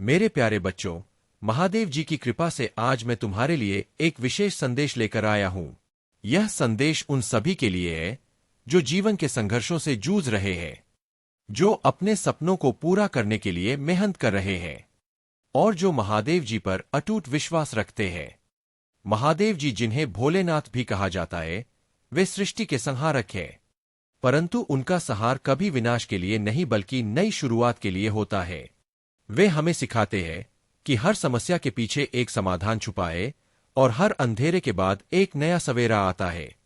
मेरे प्यारे बच्चों, महादेव जी की कृपा से आज मैं तुम्हारे लिए एक विशेष संदेश लेकर आया हूं। यह संदेश उन सभी के लिए है जो जीवन के संघर्षों से जूझ रहे हैं, जो अपने सपनों को पूरा करने के लिए मेहनत कर रहे हैं और जो महादेव जी पर अटूट विश्वास रखते हैं। महादेव जी, जिन्हें भोलेनाथ भी कहा जाता है, वे सृष्टि के संहारक हैं, परंतु उनका संहार कभी विनाश के लिए नहीं बल्कि नई शुरुआत के लिए होता है। वे हमें सिखाते हैं कि हर समस्या के पीछे एक समाधान छुपा है और हर अंधेरे के बाद एक नया सवेरा आता है।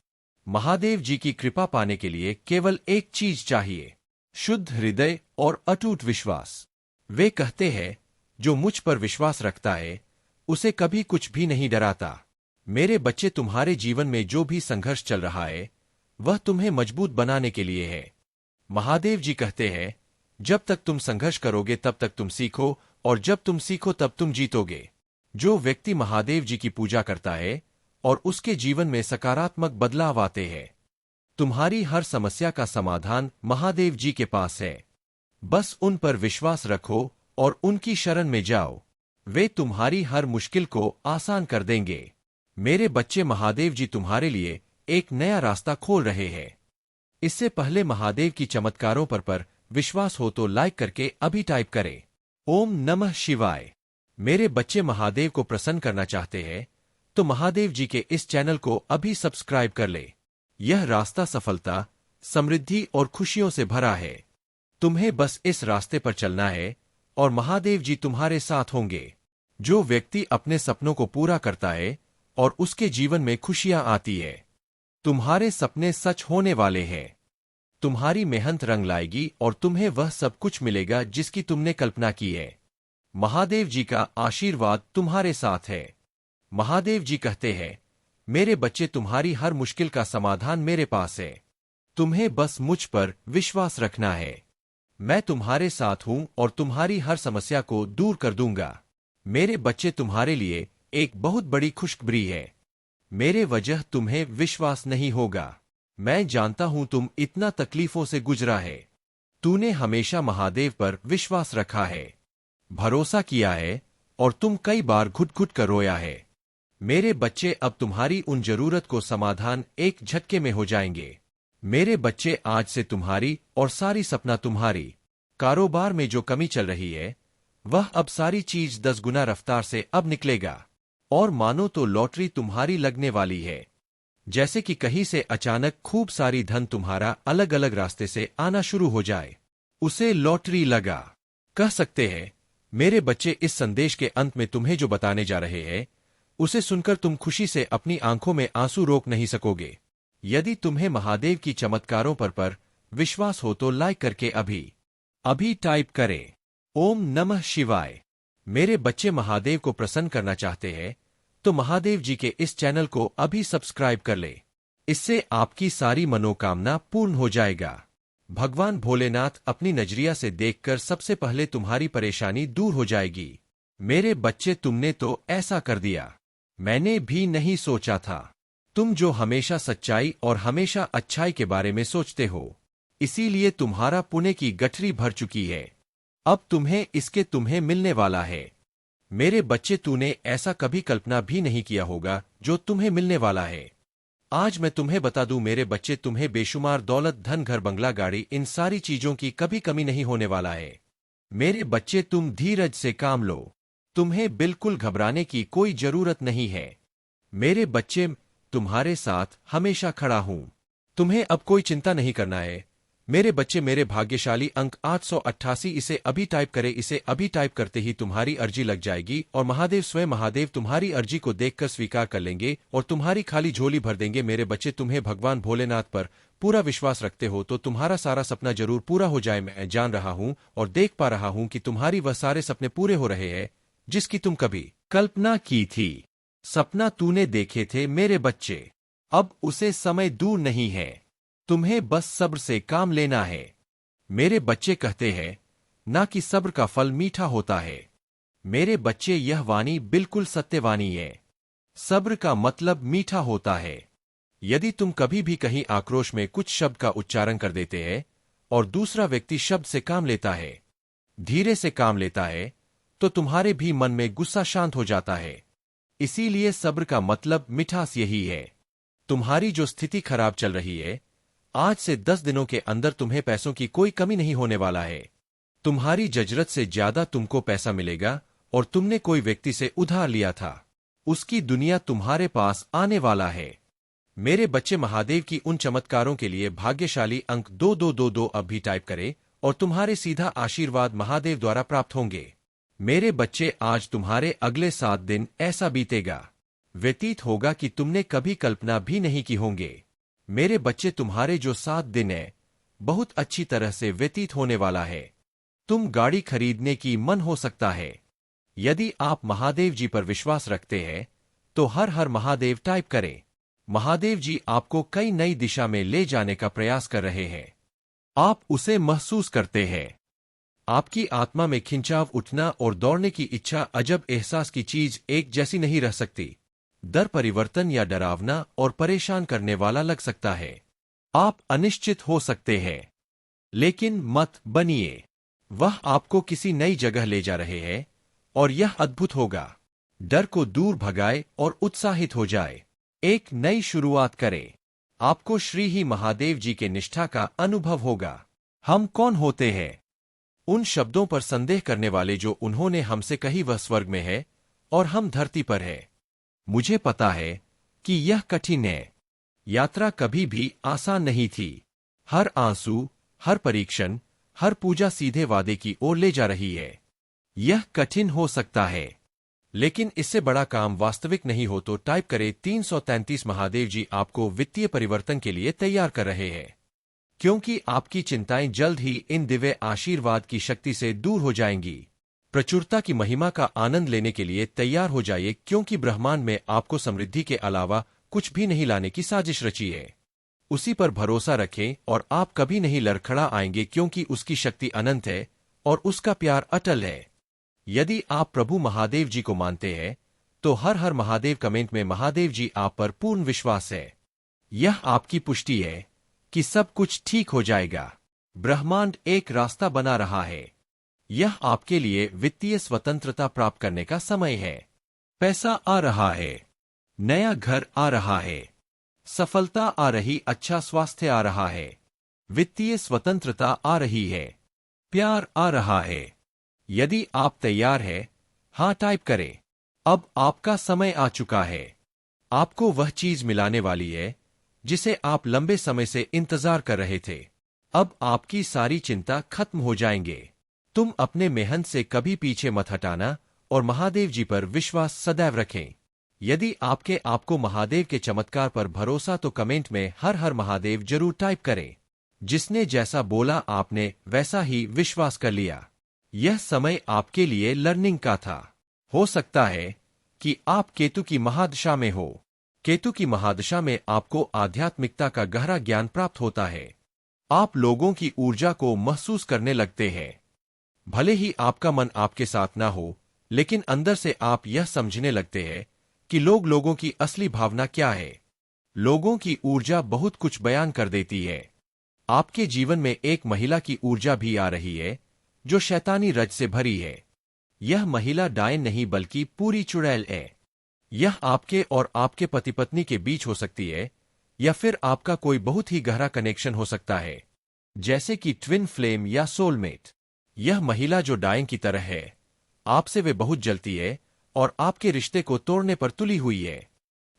महादेव जी की कृपा पाने के लिए केवल एक चीज चाहिए, शुद्ध हृदय और अटूट विश्वास। वे कहते हैं, जो मुझ पर विश्वास रखता है उसे कभी कुछ भी नहीं डराता। मेरे बच्चे, तुम्हारे जीवन में जो भी संघर्ष चल रहा है वह तुम्हें मजबूत बनाने के लिए है। महादेव जी कहते हैं, जब तक तुम संघर्ष करोगे तब तक तुम सीखो, और जब तुम सीखो तब तुम जीतोगे। जो व्यक्ति महादेव जी की पूजा करता है और उसके जीवन में सकारात्मक बदलाव आते हैं, तुम्हारी हर समस्या का समाधान महादेव जी के पास है। बस उन पर विश्वास रखो और उनकी शरण में जाओ। वे तुम्हारी हर मुश्किल को आसान कर देंगे। मेरे बच्चे, महादेव जी तुम्हारे लिए एक नया रास्ता खोल रहे हैं। इससे पहले महादेव की चमत्कारों पर विश्वास हो तो लाइक करके अभी टाइप करें, ओम नमः शिवाय। मेरे बच्चे, महादेव को प्रसन्न करना चाहते हैं तो महादेव जी के इस चैनल को अभी सब्सक्राइब कर ले। यह रास्ता सफलता, समृद्धि और खुशियों से भरा है। तुम्हें बस इस रास्ते पर चलना है और महादेव जी तुम्हारे साथ होंगे। जो व्यक्ति अपने सपनों को पूरा करता है और उसके जीवन में खुशियां आती है, तुम्हारे सपने सच होने वाले हैं। तुम्हारी मेहनत रंग लाएगी और तुम्हें वह सब कुछ मिलेगा जिसकी तुमने कल्पना की है। महादेव जी का आशीर्वाद तुम्हारे साथ है। महादेव जी कहते हैं, मेरे बच्चे, तुम्हारी हर मुश्किल का समाधान मेरे पास है। तुम्हें बस मुझ पर विश्वास रखना है। मैं तुम्हारे साथ हूं और तुम्हारी हर समस्या को दूर कर दूंगा। मेरे बच्चे, तुम्हारे लिए एक बहुत बड़ी खुशखबरी है। मेरे वजह तुम्हें विश्वास नहीं होगा। मैं जानता हूं तुम इतना तकलीफों से गुजरा है। तूने हमेशा महादेव पर विश्वास रखा है, भरोसा किया है और तुम कई बार घुट-घुट कर रोया है। मेरे बच्चे, अब तुम्हारी उन जरूरत को समाधान एक झटके में हो जाएंगे। मेरे बच्चे, आज से तुम्हारी और सारी सपना तुम्हारी कारोबार में जो कमी चल रही है वह अब सारी चीज 10 गुना रफ्तार से अब निकलेगा। और मानो तो लॉटरी तुम्हारी लगने वाली है। जैसे कि कहीं से अचानक खूब सारी धन तुम्हारा अलग अलग रास्ते से आना शुरू हो जाए, उसे लॉटरी लगा कह सकते हैं। मेरे बच्चे, इस संदेश के अंत में तुम्हें जो बताने जा रहे हैं उसे सुनकर तुम खुशी से अपनी आंखों में आंसू रोक नहीं सकोगे। यदि तुम्हें महादेव की चमत्कारों पर विश्वास हो तो लाइक करके अभी टाइप करें, ओम नमः शिवाय। मेरे बच्चे, महादेव को प्रसन्न करना चाहते हैं तो महादेव जी के इस चैनल को अभी सब्सक्राइब कर ले। इससे आपकी सारी मनोकामना पूर्ण हो जाएगा। भगवान भोलेनाथ अपनी नजरिया से देखकर सबसे पहले तुम्हारी परेशानी दूर हो जाएगी। मेरे बच्चे, तुमने तो ऐसा कर दिया, मैंने भी नहीं सोचा था। तुम जो हमेशा सच्चाई और हमेशा अच्छाई के बारे में सोचते हो, इसीलिए तुम्हारा पुण्य की गठरी भर चुकी है। अब तुम्हें मिलने वाला है। मेरे बच्चे, तूने ऐसा कभी कल्पना भी नहीं किया होगा जो तुम्हें मिलने वाला है। आज मैं तुम्हें बता दूं मेरे बच्चे, तुम्हें बेशुमार दौलत, धन, घर, बंगला, गाड़ी, इन सारी चीजों की कभी कमी नहीं होने वाला है। मेरे बच्चे, तुम धीरज से काम लो। तुम्हें बिल्कुल घबराने की कोई जरूरत नहीं है। मेरे बच्चे, तुम्हारे साथ हमेशा खड़ा हूं। तुम्हें अब कोई चिंता नहीं करना है। मेरे बच्चे, मेरे भाग्यशाली अंक 888, इसे अभी टाइप करें। इसे अभी टाइप करते ही तुम्हारी अर्जी लग जाएगी और महादेव स्वयं महादेव तुम्हारी अर्जी को देखकर स्वीकार कर लेंगे और तुम्हारी खाली झोली भर देंगे। मेरे बच्चे, तुम्हें भगवान भोलेनाथ पर पूरा विश्वास रखते हो तो तुम्हारा सारा सपना जरूर पूरा हो जाए। मैं जान रहा हूं और देख पा रहा हूं कि तुम्हारी वह सारे सपने पूरे हो रहे हैं जिसकी तुम कभी कल्पना की थी। सपना तूने देखे थे मेरे बच्चे, अब उसे समय दूर नहीं है। तुम्हें बस सब्र से काम लेना है। मेरे बच्चे कहते हैं ना कि सब्र का फल मीठा होता है। मेरे बच्चे, यह वाणी बिल्कुल सत्यवाणी है। सब्र का मतलब मीठा होता है। यदि तुम कभी भी कहीं आक्रोश में कुछ शब्द का उच्चारण कर देते हैं और दूसरा व्यक्ति शब्द से काम लेता है, धीरे से काम लेता है, तो तुम्हारे भी मन में गुस्सा शांत हो जाता है। इसीलिए सब्र का मतलब मिठास यही है। तुम्हारी जो स्थिति खराब चल रही है, आज से 10 दिनों के अंदर तुम्हें पैसों की कोई कमी नहीं होने वाला है। तुम्हारी जजरत से ज्यादा तुमको पैसा मिलेगा और तुमने कोई व्यक्ति से उधार लिया था, उसकी दुनिया तुम्हारे पास आने वाला है। मेरे बच्चे, महादेव की उन चमत्कारों के लिए भाग्यशाली अंक 2222 अब भी टाइप करें और तुम्हारे सीधा आशीर्वाद महादेव द्वारा प्राप्त होंगे। मेरे बच्चे, आज तुम्हारे अगले 7 दिन ऐसा बीतेगा, व्यतीत होगा कि तुमने कभी कल्पना भी नहीं की होंगे। मेरे बच्चे, तुम्हारे जो 7 दिन है बहुत अच्छी तरह से व्यतीत होने वाला है। तुम गाड़ी खरीदने की मन हो सकता है। यदि आप महादेव जी पर विश्वास रखते हैं तो हर हर महादेव टाइप करें। महादेव जी आपको कई नई दिशा में ले जाने का प्रयास कर रहे हैं। आप उसे महसूस करते हैं। आपकी आत्मा में खिंचाव, उठना और दौड़ने की इच्छा, अजब एहसास की चीज एक जैसी नहीं रह सकती। दर परिवर्तन या डरावना और परेशान करने वाला लग सकता है। आप अनिश्चित हो सकते हैं, लेकिन मत बनिए। वह आपको किसी नई जगह ले जा रहे हैं और यह अद्भुत होगा। डर को दूर भगाए और उत्साहित हो जाए। एक नई शुरुआत करें। आपको श्री ही महादेव जी के निष्ठा का अनुभव होगा। हम कौन होते हैं? उन शब्दों पर संदेह करने वाले जो उन्होंने हमसे कही वह स्वर्ग में है और हम धरती पर है। मुझे पता है कि यह कठिन है। यात्रा कभी भी आसान नहीं थी। हर आंसू, हर परीक्षण, हर पूजा सीधे वादे की ओर ले जा रही है। यह कठिन हो सकता है, लेकिन इससे बड़ा काम वास्तविक नहीं हो तो टाइप करें 333। महादेव जी आपको वित्तीय परिवर्तन के लिए तैयार कर रहे हैं, क्योंकि आपकी चिंताएं जल्द ही इन दिव्य आशीर्वाद की शक्ति से दूर हो जाएंगी। प्रचुरता की महिमा का आनंद लेने के लिए तैयार हो जाइए, क्योंकि ब्रह्मांड में आपको समृद्धि के अलावा कुछ भी नहीं लाने की साजिश रची है। उसी पर भरोसा रखें और आप कभी नहीं लड़खड़ा आएंगे, क्योंकि उसकी शक्ति अनंत है और उसका प्यार अटल है। यदि आप प्रभु महादेव जी को मानते हैं तो हर हर महादेव कमेंट में महादेव जी आप पर पूर्ण विश्वास है। यह आपकी पुष्टि है कि सब कुछ ठीक हो जाएगा। ब्रह्मांड एक रास्ता बना रहा है। यह आपके लिए वित्तीय स्वतंत्रता प्राप्त करने का समय है। पैसा आ रहा है, नया घर आ रहा है, सफलता आ रही, अच्छा स्वास्थ्य आ रहा है, वित्तीय स्वतंत्रता आ रही है, प्यार आ रहा है। यदि आप तैयार हैं, हाँ टाइप करें। अब आपका समय आ चुका है। आपको वह चीज मिलाने वाली है जिसे आप लंबे समय से इंतजार कर रहे थे। अब आपकी सारी चिंता खत्म हो जाएंगे। तुम अपने मेहनत से कभी पीछे मत हटाना और महादेव जी पर विश्वास सदैव रखें। यदि आपको महादेव के चमत्कार पर भरोसा तो कमेंट में हर हर महादेव जरूर टाइप करें। जिसने जैसा बोला आपने वैसा ही विश्वास कर लिया। यह समय आपके लिए लर्निंग का था। हो सकता है कि आप केतु की महादशा में हो। केतु की महादशा में आपको आध्यात्मिकता का गहरा ज्ञान प्राप्त होता है। आप लोगों की ऊर्जा को महसूस करने लगते हैं। भले ही आपका मन आपके साथ ना हो, लेकिन अंदर से आप यह समझने लगते हैं कि लोगों की असली भावना क्या है। लोगों की ऊर्जा बहुत कुछ बयान कर देती है। आपके जीवन में एक महिला की ऊर्जा भी आ रही है जो शैतानी रज से भरी है। यह महिला डायन नहीं बल्कि पूरी चुड़ैल है। यह आपके और आपके पति पत्नी के बीच हो सकती है, या फिर आपका कोई बहुत ही गहरा कनेक्शन हो सकता है, जैसे कि ट्विन फ्लेम या सोलमेट। यह महिला जो डायन की तरह है, आपसे वे बहुत जलती है और आपके रिश्ते को तोड़ने पर तुली हुई है।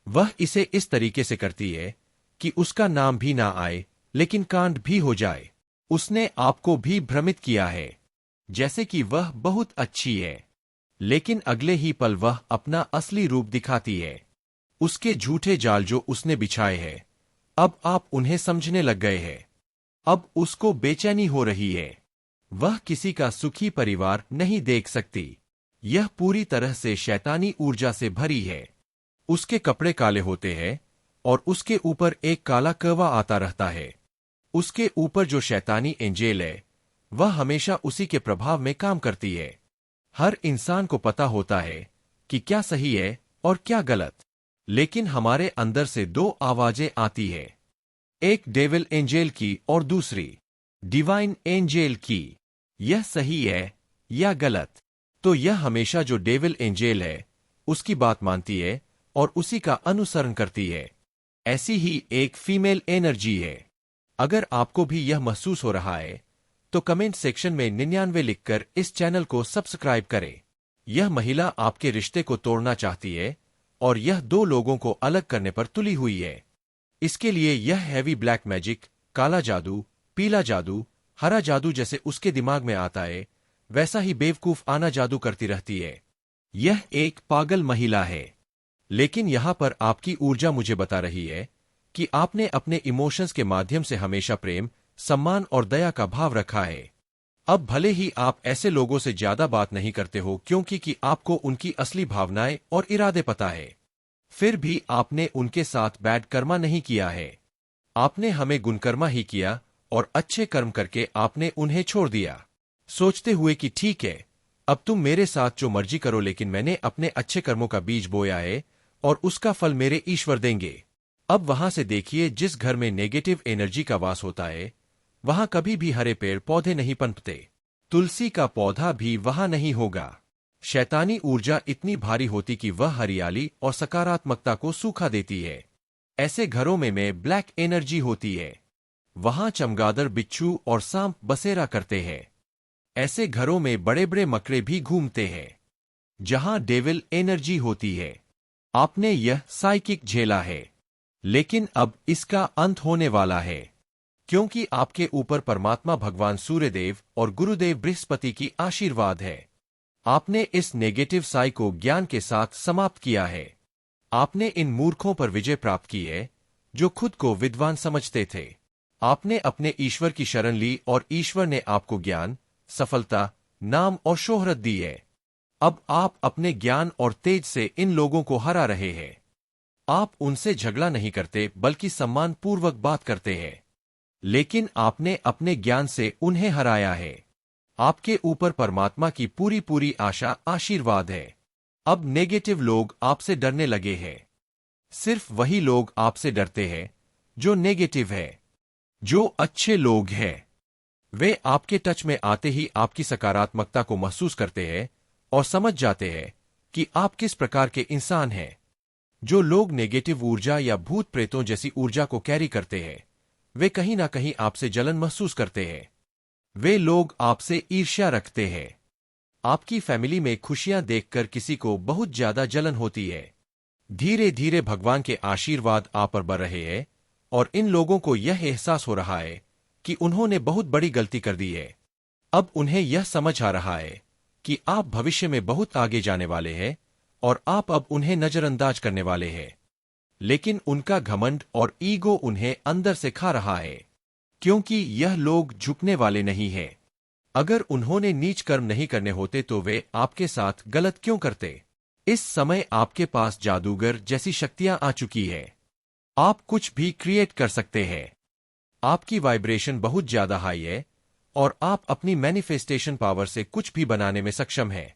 वह इसे इस तरीके से करती है कि उसका नाम भी ना आए, लेकिन कांड भी हो जाए। उसने आपको भी भ्रमित किया है, जैसे कि वह बहुत अच्छी है, लेकिन अगले ही पल वह अपना असली रूप दिखाती है। उसके झूठे जाल जो उसने बिछाए हैं, अब आप उन्हें समझने लग गए हैं। अब उसको बेचैनी हो रही है। वह किसी का सुखी परिवार नहीं देख सकती। यह पूरी तरह से शैतानी ऊर्जा से भरी है। उसके कपड़े काले होते हैं और उसके ऊपर एक काला कौवा आता रहता है। उसके ऊपर जो शैतानी एंजेल है, वह हमेशा उसी के प्रभाव में काम करती है। हर इंसान को पता होता है कि क्या सही है और क्या गलत, लेकिन हमारे अंदर से दो आवाजें आती है, एक डेविल एंजेल की और दूसरी डिवाइन एंजेल की। यह सही है या गलत? तो यह हमेशा जो डेविल एंजेल है उसकी बात मानती है और उसी का अनुसरण करती है। ऐसी ही एक फीमेल एनर्जी है। अगर आपको भी यह महसूस हो रहा है तो कमेंट सेक्शन में 99 लिखकर इस चैनल को सब्सक्राइब करें। यह महिला आपके रिश्ते को तोड़ना चाहती है और यह दो लोगों को अलग करने पर तुली हुई है। इसके लिए यह हैवी ब्लैक मैजिक, काला जादू, पीला जादू, हरा जादू जैसे उसके दिमाग में आता है वैसा ही बेवकूफ आना जादू करती रहती है। यह एक पागल महिला है। लेकिन यहां पर आपकी ऊर्जा मुझे बता रही है कि आपने अपने इमोशंस के माध्यम से हमेशा प्रेम, सम्मान और दया का भाव रखा है। अब भले ही आप ऐसे लोगों से ज्यादा बात नहीं करते हो क्योंकि आपको उनकी असली भावनाएं और इरादे पता है, फिर भी आपने उनके साथ बैड कर्मा नहीं किया है। आपने हमें गुणकर्मा ही किया और अच्छे कर्म करके आपने उन्हें छोड़ दिया, सोचते हुए कि ठीक है अब तुम मेरे साथ जो मर्जी करो, लेकिन मैंने अपने अच्छे कर्मों का बीज बोया है और उसका फल मेरे ईश्वर देंगे। अब वहां से देखिए, जिस घर में नेगेटिव एनर्जी का वास होता है वहां कभी भी हरे पेड़ पौधे नहीं पनपते, तुलसी का पौधा भी वहां नहीं होगा। शैतानी ऊर्जा इतनी भारी होती कि वह हरियाली और सकारात्मकता को सूखा देती है। ऐसे घरों में ब्लैक एनर्जी होती है। वहां चमगादड़, बिच्छू और सांप बसेरा करते हैं। ऐसे घरों में बड़े बड़े मकड़े भी घूमते हैं। जहां डेविल एनर्जी होती है। आपने यह साइकिक झेला है, लेकिन अब इसका अंत होने वाला है, क्योंकि आपके ऊपर परमात्मा भगवान सूर्यदेव और गुरुदेव बृहस्पति की आशीर्वाद है। आपने इस नेगेटिव साई को ज्ञान के साथ समाप्त किया है। आपने इन मूर्खों पर विजय प्राप्त की है जो खुद को विद्वान समझते थे। आपने अपने ईश्वर की शरण ली और ईश्वर ने आपको ज्ञान, सफलता, नाम और शोहरत दी है। अब आप अपने ज्ञान और तेज से इन लोगों को हरा रहे हैं। आप उनसे झगड़ा नहीं करते बल्कि सम्मानपूर्वक बात करते हैं। लेकिन आपने अपने ज्ञान से उन्हें हराया है। आपके ऊपर परमात्मा की पूरी पूरी आशा, आशीर्वाद है। अब नेगेटिव लोग आपसे डरने लगे हैं। सिर्फ वही लोग आपसे डरते हैं जो नेगेटिव है। जो अच्छे लोग हैं वे आपके टच में आते ही आपकी सकारात्मकता को महसूस करते हैं और समझ जाते हैं कि आप किस प्रकार के इंसान हैं। जो लोग नेगेटिव ऊर्जा या भूत प्रेतों जैसी ऊर्जा को कैरी करते हैं वे कहीं ना कहीं आपसे जलन महसूस करते हैं। वे लोग आपसे ईर्ष्या रखते हैं। आपकी फैमिली में खुशियां देखकर किसी को बहुत ज्यादा जलन होती है। धीरे धीरे भगवान के आशीर्वाद आप पर बढ़ रहे हैं और इन लोगों को यह एहसास हो रहा है कि उन्होंने बहुत बड़ी गलती कर दी है। अब उन्हें यह समझ आ रहा है कि आप भविष्य में बहुत आगे जाने वाले हैं और आप अब उन्हें नजरअंदाज करने वाले हैं। लेकिन उनका घमंड और ईगो उन्हें अंदर से खा रहा है, क्योंकि यह लोग झुकने वाले नहीं हैं। अगर उन्होंने नीच कर्म नहीं करने होते तो वे आपके साथ गलत क्यों करते? इस समय आपके पास जादूगर जैसी शक्तियां आ चुकी है। आप कुछ भी क्रिएट कर सकते हैं। आपकी वाइब्रेशन बहुत ज्यादा हाई है और आप अपनी मैनिफेस्टेशन पावर से कुछ भी बनाने में सक्षम हैं।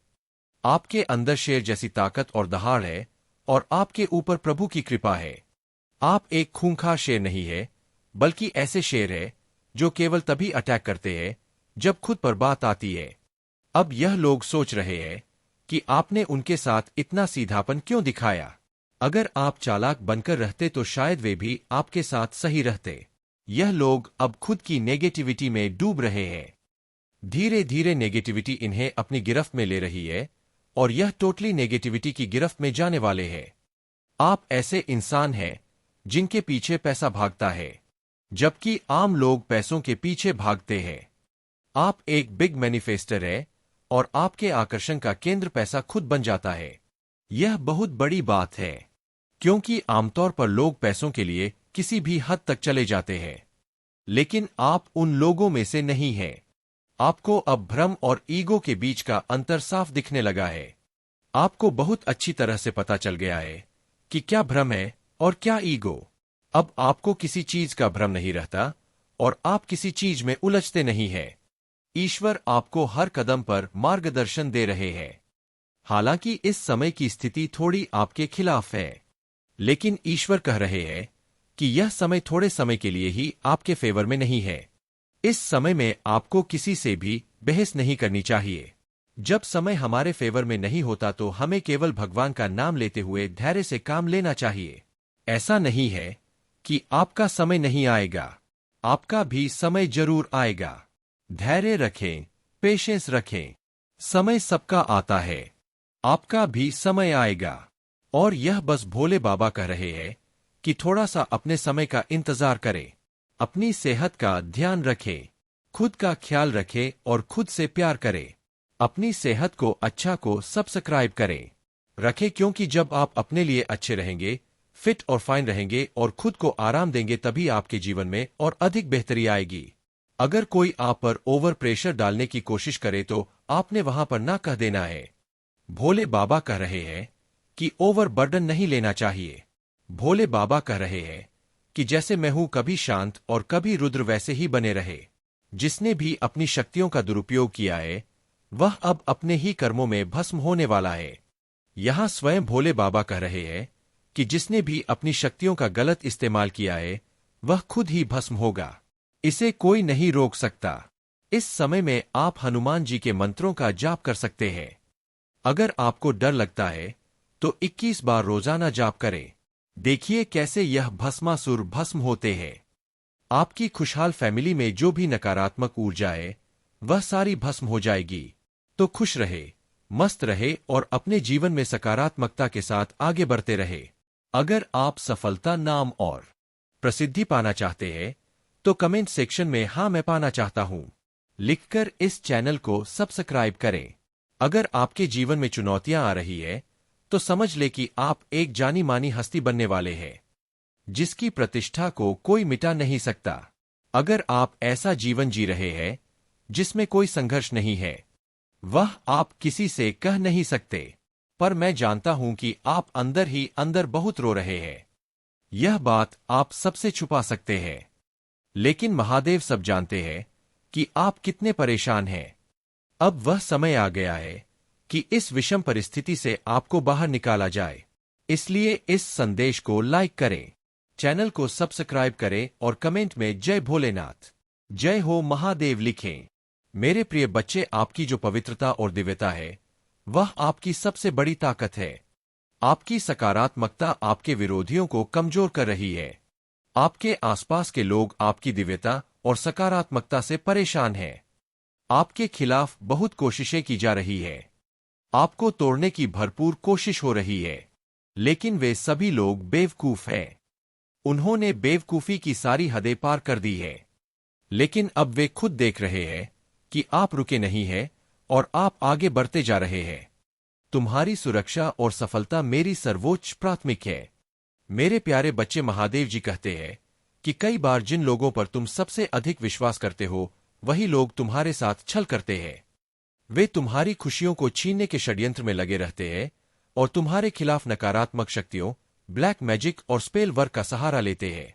आपके अंदर शेर जैसी ताकत और दहाड़ है और आपके ऊपर प्रभु की कृपा है। आप एक खूंखार शेर नहीं है, बल्कि ऐसे शेर है जो केवल तभी अटैक करते हैं जब खुद पर बात आती है। अब यह लोग सोच रहे हैं कि आपने उनके साथ इतना सीधापन क्यों दिखाया। अगर आप चालाक बनकर रहते तो शायद वे भी आपके साथ सही रहते। यह लोग अब खुद की नेगेटिविटी में डूब रहे हैं। धीरे धीरे नेगेटिविटी इन्हें अपनी गिरफ्त में ले रही है और यह टोटली नेगेटिविटी की गिरफ्त में जाने वाले हैं। आप ऐसे इंसान हैं जिनके पीछे पैसा भागता है, जबकि आम लोग पैसों के पीछे भागते हैं। आप एक बिग मैनिफेस्टर है और आपके आकर्षण का केंद्र पैसा खुद बन जाता है। यह बहुत बड़ी बात है, क्योंकि आमतौर पर लोग पैसों के लिए किसी भी हद तक चले जाते हैं, लेकिन आप उन लोगों में से नहीं हैं। आपको अब भ्रम और ईगो के बीच का अंतर साफ दिखने लगा है। आपको बहुत अच्छी तरह से पता चल गया है कि क्या भ्रम है और क्या ईगो। अब आपको किसी चीज का भ्रम नहीं रहता और आप किसी चीज में उलझते नहीं हैं। ईश्वर आपको हर कदम पर मार्गदर्शन दे रहे हैं। हालांकि इस समय की स्थिति थोड़ी आपके खिलाफ है, लेकिन ईश्वर कह रहे हैं कि यह समय थोड़े समय के लिए ही आपके फेवर में नहीं है। इस समय में आपको किसी से भी बहस नहीं करनी चाहिए। जब समय हमारे फेवर में नहीं होता तो हमें केवल भगवान का नाम लेते हुए धैर्य से काम लेना चाहिए। ऐसा नहीं है कि आपका समय नहीं आएगा, आपका भी समय जरूर आएगा। धैर्य रखें, पेशेंस रखें। समय सबका आता है, आपका भी समय आएगा। और यह बस भोले बाबा कह रहे हैं कि थोड़ा सा अपने समय का इंतजार करें। अपनी सेहत का ध्यान रखें, खुद का ख्याल रखें और खुद से प्यार करें। अपनी सेहत को अच्छा को सब्सक्राइब करें रखें, क्योंकि जब आप अपने लिए अच्छे रहेंगे, फिट और फाइन रहेंगे और खुद को आराम देंगे, तभी आपके जीवन में और अधिक बेहतरी आएगी। अगर कोई आप पर ओवर प्रेशर डालने की कोशिश करे तो आपने वहां पर ना कह देना है। भोले बाबा कह रहे हैं कि ओवर बर्डन नहीं लेना चाहिए। भोले बाबा कह रहे हैं कि जैसे मैं हूं कभी शांत और कभी रुद्र, वैसे ही बने रहे। जिसने भी अपनी शक्तियों का दुरुपयोग किया है वह अब अपने ही कर्मों में भस्म होने वाला है। यहां स्वयं भोले बाबा कह रहे हैं कि जिसने भी अपनी शक्तियों का गलत इस्तेमाल किया है वह खुद ही भस्म होगा। इसे कोई नहीं रोक सकता। इस समय में आप हनुमान जी के मंत्रों का जाप कर सकते हैं। अगर आपको डर लगता है तो 21 बार रोजाना जाप करें। देखिए कैसे यह भस्मासुर भस्म होते हैं। आपकी खुशहाल फैमिली में जो भी नकारात्मक ऊर्जा है वह सारी भस्म हो जाएगी। तो खुश रहे, मस्त रहे और अपने जीवन में सकारात्मकता के साथ आगे बढ़ते रहे। अगर आप सफलता, नाम और प्रसिद्धि पाना चाहते हैं तो कमेंट सेक्शन में हाँ मैं पाना चाहता हूं लिखकर इस चैनल को सब्सक्राइब करें। अगर आपके जीवन में चुनौतियां आ रही है तो समझ ले कि आप एक जानी मानी हस्ती बनने वाले हैं, जिसकी प्रतिष्ठा को कोई मिटा नहीं सकता। अगर आप ऐसा जीवन जी रहे हैं जिसमें कोई संघर्ष नहीं है, वह आप किसी से कह नहीं सकते, पर मैं जानता हूं कि आप अंदर ही अंदर बहुत रो रहे हैं। यह बात आप सबसे छुपा सकते हैं, लेकिन महादेव सब जानते हैं कि आप कितने परेशान हैं। अब वह समय आ गया है कि इस विषम परिस्थिति से आपको बाहर निकाला जाए। इसलिए इस संदेश को लाइक करें, चैनल को सब्सक्राइब करें और कमेंट में जय भोलेनाथ, जय हो महादेव लिखें। मेरे प्रिय बच्चे, आपकी जो पवित्रता और दिव्यता है वह आपकी सबसे बड़ी ताकत है। आपकी सकारात्मकता आपके विरोधियों को कमजोर कर रही है। आपके आसपास के लोग आपकी दिव्यता और सकारात्मकता से परेशान हैं। आपके खिलाफ बहुत कोशिशें की जा रही है, आपको तोड़ने की भरपूर कोशिश हो रही है, लेकिन वे सभी लोग बेवकूफ हैं। उन्होंने बेवकूफी की सारी हदें पार कर दी है, लेकिन अब वे खुद देख रहे हैं कि आप रुके नहीं हैं और आप आगे बढ़ते जा रहे हैं। तुम्हारी सुरक्षा और सफलता मेरी सर्वोच्च प्राथमिक है। मेरे प्यारे बच्चे, महादेव जी कहते हैं कि कई बार जिन लोगों पर तुम सबसे अधिक विश्वास करते हो वही लोग तुम्हारे साथ छल करते हैं। वे तुम्हारी खुशियों को छीनने के षड्यंत्र में लगे रहते हैं और तुम्हारे खिलाफ नकारात्मक शक्तियों, ब्लैक मैजिक और स्पेल वर्क का सहारा लेते हैं।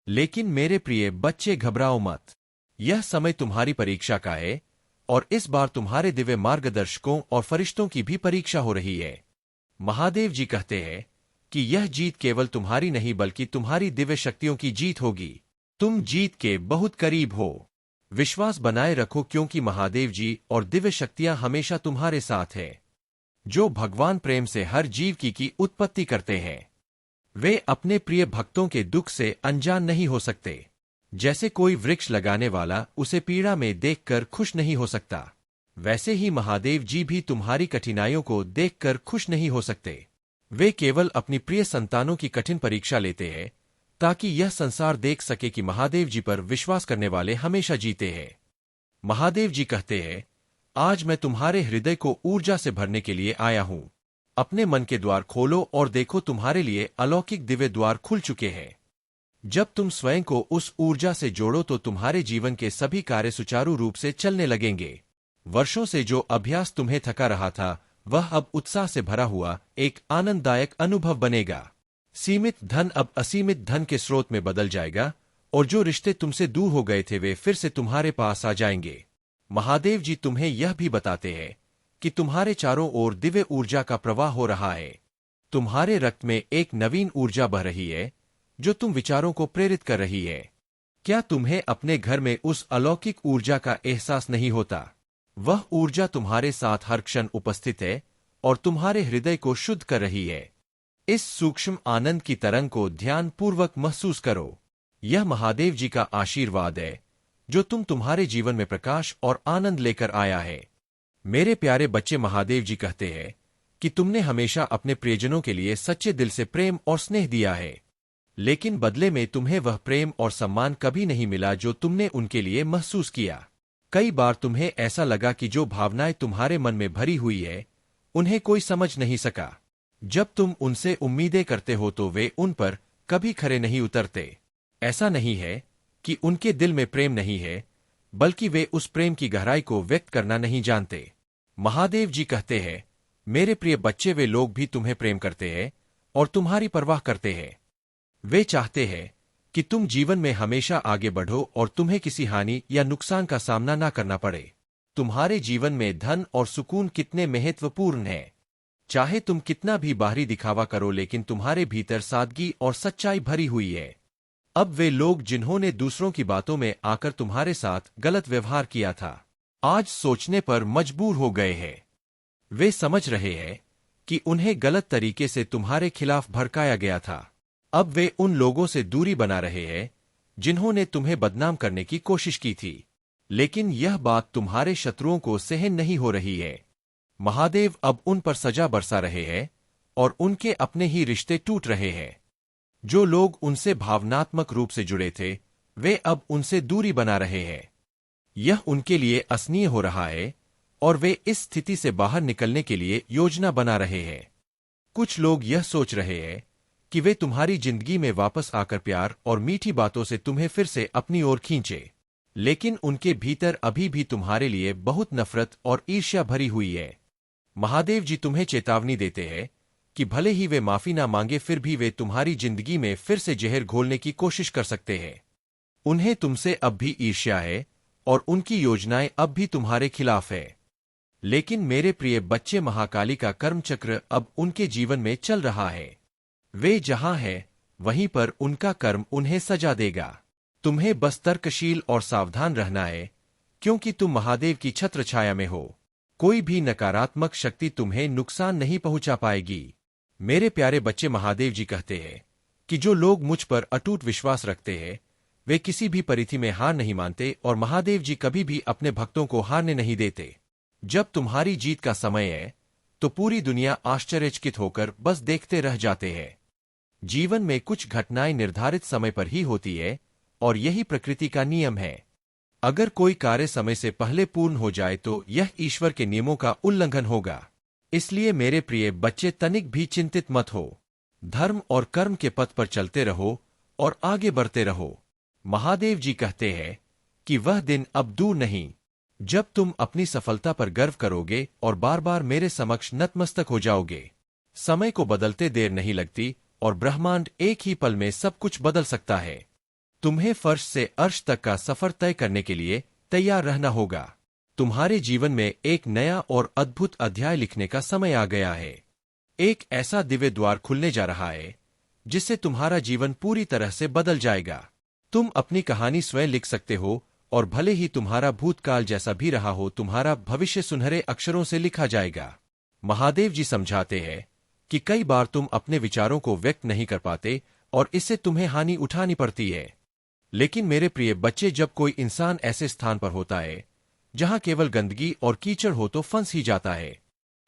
लेकिन मेरे प्रिय बच्चे, घबराओ मत। यह समय तुम्हारी परीक्षा का है और इस बार तुम्हारे दिव्य मार्गदर्शकों और फरिश्तों की भी परीक्षा हो रही है। महादेव जी कहते हैं कि यह जीत केवल तुम्हारी नहीं बल्कि तुम्हारी दिव्य शक्तियों की जीत होगी। तुम जीत के बहुत करीब हो। विश्वास बनाए रखो, क्योंकि महादेव जी और दिव्य शक्तियां हमेशा तुम्हारे साथ है। जो भगवान प्रेम से हर जीव की उत्पत्ति करते हैं, वे अपने प्रिय भक्तों के दुख से अनजान नहीं हो सकते। जैसे कोई वृक्ष लगाने वाला उसे पीड़ा में देखकर खुश नहीं हो सकता, वैसे ही महादेव जी भी तुम्हारी कठिनाइयों को देखकर खुश नहीं हो सकते। वे केवल अपनी प्रिय संतानों की कठिन परीक्षा लेते हैं ताकि यह संसार देख सके कि महादेव जी पर विश्वास करने वाले हमेशा जीते हैं। महादेव जी कहते हैं, आज मैं तुम्हारे हृदय को ऊर्जा से भरने के लिए आया हूं। अपने मन के द्वार खोलो और देखो, तुम्हारे लिए अलौकिक दिव्य द्वार खुल चुके हैं। जब तुम स्वयं को उस ऊर्जा से जोड़ो तो तुम्हारे जीवन के सभी कार्य सुचारू रूप से चलने लगेंगे। वर्षों से जो अभ्यास तुम्हें थका रहा था वह अब उत्साह से भरा हुआ एक आनंददायक अनुभव बनेगा। सीमित धन अब असीमित धन के स्रोत में बदल जाएगा और जो रिश्ते तुमसे दूर हो गए थे वे फिर से तुम्हारे पास आ जाएंगे। महादेव जी तुम्हें यह भी बताते हैं कि तुम्हारे चारों ओर दिव्य ऊर्जा का प्रवाह हो रहा है। तुम्हारे रक्त में एक नवीन ऊर्जा बह रही है जो तुम विचारों को प्रेरित कर रही है। क्या तुम्हें अपने घर में उस अलौकिक ऊर्जा का एहसास नहीं होता? वह ऊर्जा तुम्हारे साथ हर क्षण उपस्थित है और तुम्हारे हृदय को शुद्ध कर रही है। इस सूक्ष्म आनंद की तरंग को ध्यानपूर्वक महसूस करो। यह महादेव जी का आशीर्वाद है जो तुम्हारे जीवन में प्रकाश और आनंद लेकर आया है। मेरे प्यारे बच्चे, महादेव जी कहते हैं कि तुमने हमेशा अपने प्रियजनों के लिए सच्चे दिल से प्रेम और स्नेह दिया है, लेकिन बदले में तुम्हें वह प्रेम और सम्मान कभी नहीं मिला जो तुमने उनके लिए महसूस किया। कई बार तुम्हें ऐसा लगा कि जो भावनाएं तुम्हारे मन में भरी हुई है उन्हें कोई समझ नहीं सका। जब तुम उनसे उम्मीदें करते हो तो वे उन पर कभी खरे नहीं उतरते। ऐसा नहीं है कि उनके दिल में प्रेम नहीं है, बल्कि वे उस प्रेम की गहराई को व्यक्त करना नहीं जानते। महादेव जी कहते हैं, मेरे प्रिय बच्चे, वे लोग भी तुम्हें प्रेम करते हैं और तुम्हारी परवाह करते हैं। वे चाहते हैं कि तुम जीवन में हमेशा आगे बढ़ो और तुम्हें किसी हानि या नुकसान का सामना ना करना पड़े। तुम्हारे जीवन में धन और सुकून कितने महत्वपूर्ण हैं। चाहे तुम कितना भी बाहरी दिखावा करो, लेकिन तुम्हारे भीतर सादगी और सच्चाई भरी हुई है। अब वे लोग जिन्होंने दूसरों की बातों में आकर तुम्हारे साथ गलत व्यवहार किया था, आज सोचने पर मजबूर हो गए हैं। वे समझ रहे हैं कि उन्हें गलत तरीके से तुम्हारे खिलाफ भड़काया गया था। अब वे उन लोगों से दूरी बना रहे हैं जिन्होंने तुम्हें बदनाम करने की कोशिश की थी, लेकिन यह बात तुम्हारे शत्रुओं को सहन नहीं हो रही है। महादेव अब उन पर सजा बरसा रहे हैं और उनके अपने ही रिश्ते टूट रहे हैं। जो लोग उनसे भावनात्मक रूप से जुड़े थे, वे अब उनसे दूरी बना रहे हैं। यह उनके लिए असहनीय हो रहा है और वे इस स्थिति से बाहर निकलने के लिए योजना बना रहे हैं। कुछ लोग यह सोच रहे हैं कि वे तुम्हारी जिंदगी में वापस आकर प्यार और मीठी बातों से तुम्हें फिर से अपनी ओर खींचे, लेकिन उनके भीतर अभी भी तुम्हारे लिए बहुत नफरत और ईर्ष्या भरी हुई है। महादेव जी तुम्हें चेतावनी देते हैं कि भले ही वे माफी ना मांगे, फिर भी वे तुम्हारी जिंदगी में फिर से जहर घोलने की कोशिश कर सकते हैं। उन्हें तुमसे अब भी ईर्ष्या है और उनकी योजनाएं अब भी तुम्हारे खिलाफ है। लेकिन मेरे प्रिय बच्चे, महाकाली का कर्मचक्र अब उनके जीवन में चल रहा है। वे जहां हैं वहीं पर उनका कर्म उन्हें सजा देगा। तुम्हें बस तर्कशील और सावधान रहना है, क्योंकि तुम महादेव की छत्र छाया में हो। कोई भी नकारात्मक शक्ति तुम्हें नुकसान नहीं पहुंचा पाएगी। मेरे प्यारे बच्चे, महादेव जी कहते हैं कि जो लोग मुझ पर अटूट विश्वास रखते हैं वे किसी भी परिस्थिति में हार नहीं मानते, और महादेव जी कभी भी अपने भक्तों को हारने नहीं देते। जब तुम्हारी जीत का समय है तो पूरी दुनिया आश्चर्यचकित होकर बस देखते रह जाते हैं। जीवन में कुछ घटनाएं निर्धारित समय पर ही होती है और यही प्रकृति का नियम है। अगर कोई कार्य समय से पहले पूर्ण हो जाए तो यह ईश्वर के नियमों का उल्लंघन होगा। इसलिए मेरे प्रिय बच्चे, तनिक भी चिंतित मत हो। धर्म और कर्म के पथ पर चलते रहो और आगे बढ़ते रहो। महादेव जी कहते हैं कि वह दिन अब दूर नहीं जब तुम अपनी सफलता पर गर्व करोगे और बार बार मेरे समक्ष नतमस्तक हो जाओगे। समय को बदलते देर नहीं लगती और ब्रह्मांड एक ही पल में सब कुछ बदल सकता है। तुम्हें फर्श से अर्श तक का सफर तय करने के लिए तैयार रहना होगा। तुम्हारे जीवन में एक नया और अद्भुत अध्याय लिखने का समय आ गया है। एक ऐसा दिव्य द्वार खुलने जा रहा है जिससे तुम्हारा जीवन पूरी तरह से बदल जाएगा। तुम अपनी कहानी स्वयं लिख सकते हो, और भले ही तुम्हारा भूतकाल जैसा भी रहा हो, तुम्हारा भविष्य सुनहरे अक्षरों से लिखा जाएगा। महादेव जी समझाते हैं कि कई बार तुम अपने विचारों को व्यक्त नहीं कर पाते और इससे तुम्हें हानि उठानी पड़ती है। लेकिन मेरे प्रिय बच्चे, जब कोई इंसान ऐसे स्थान पर होता है जहां केवल गंदगी और कीचड़ हो तो फंस ही जाता है।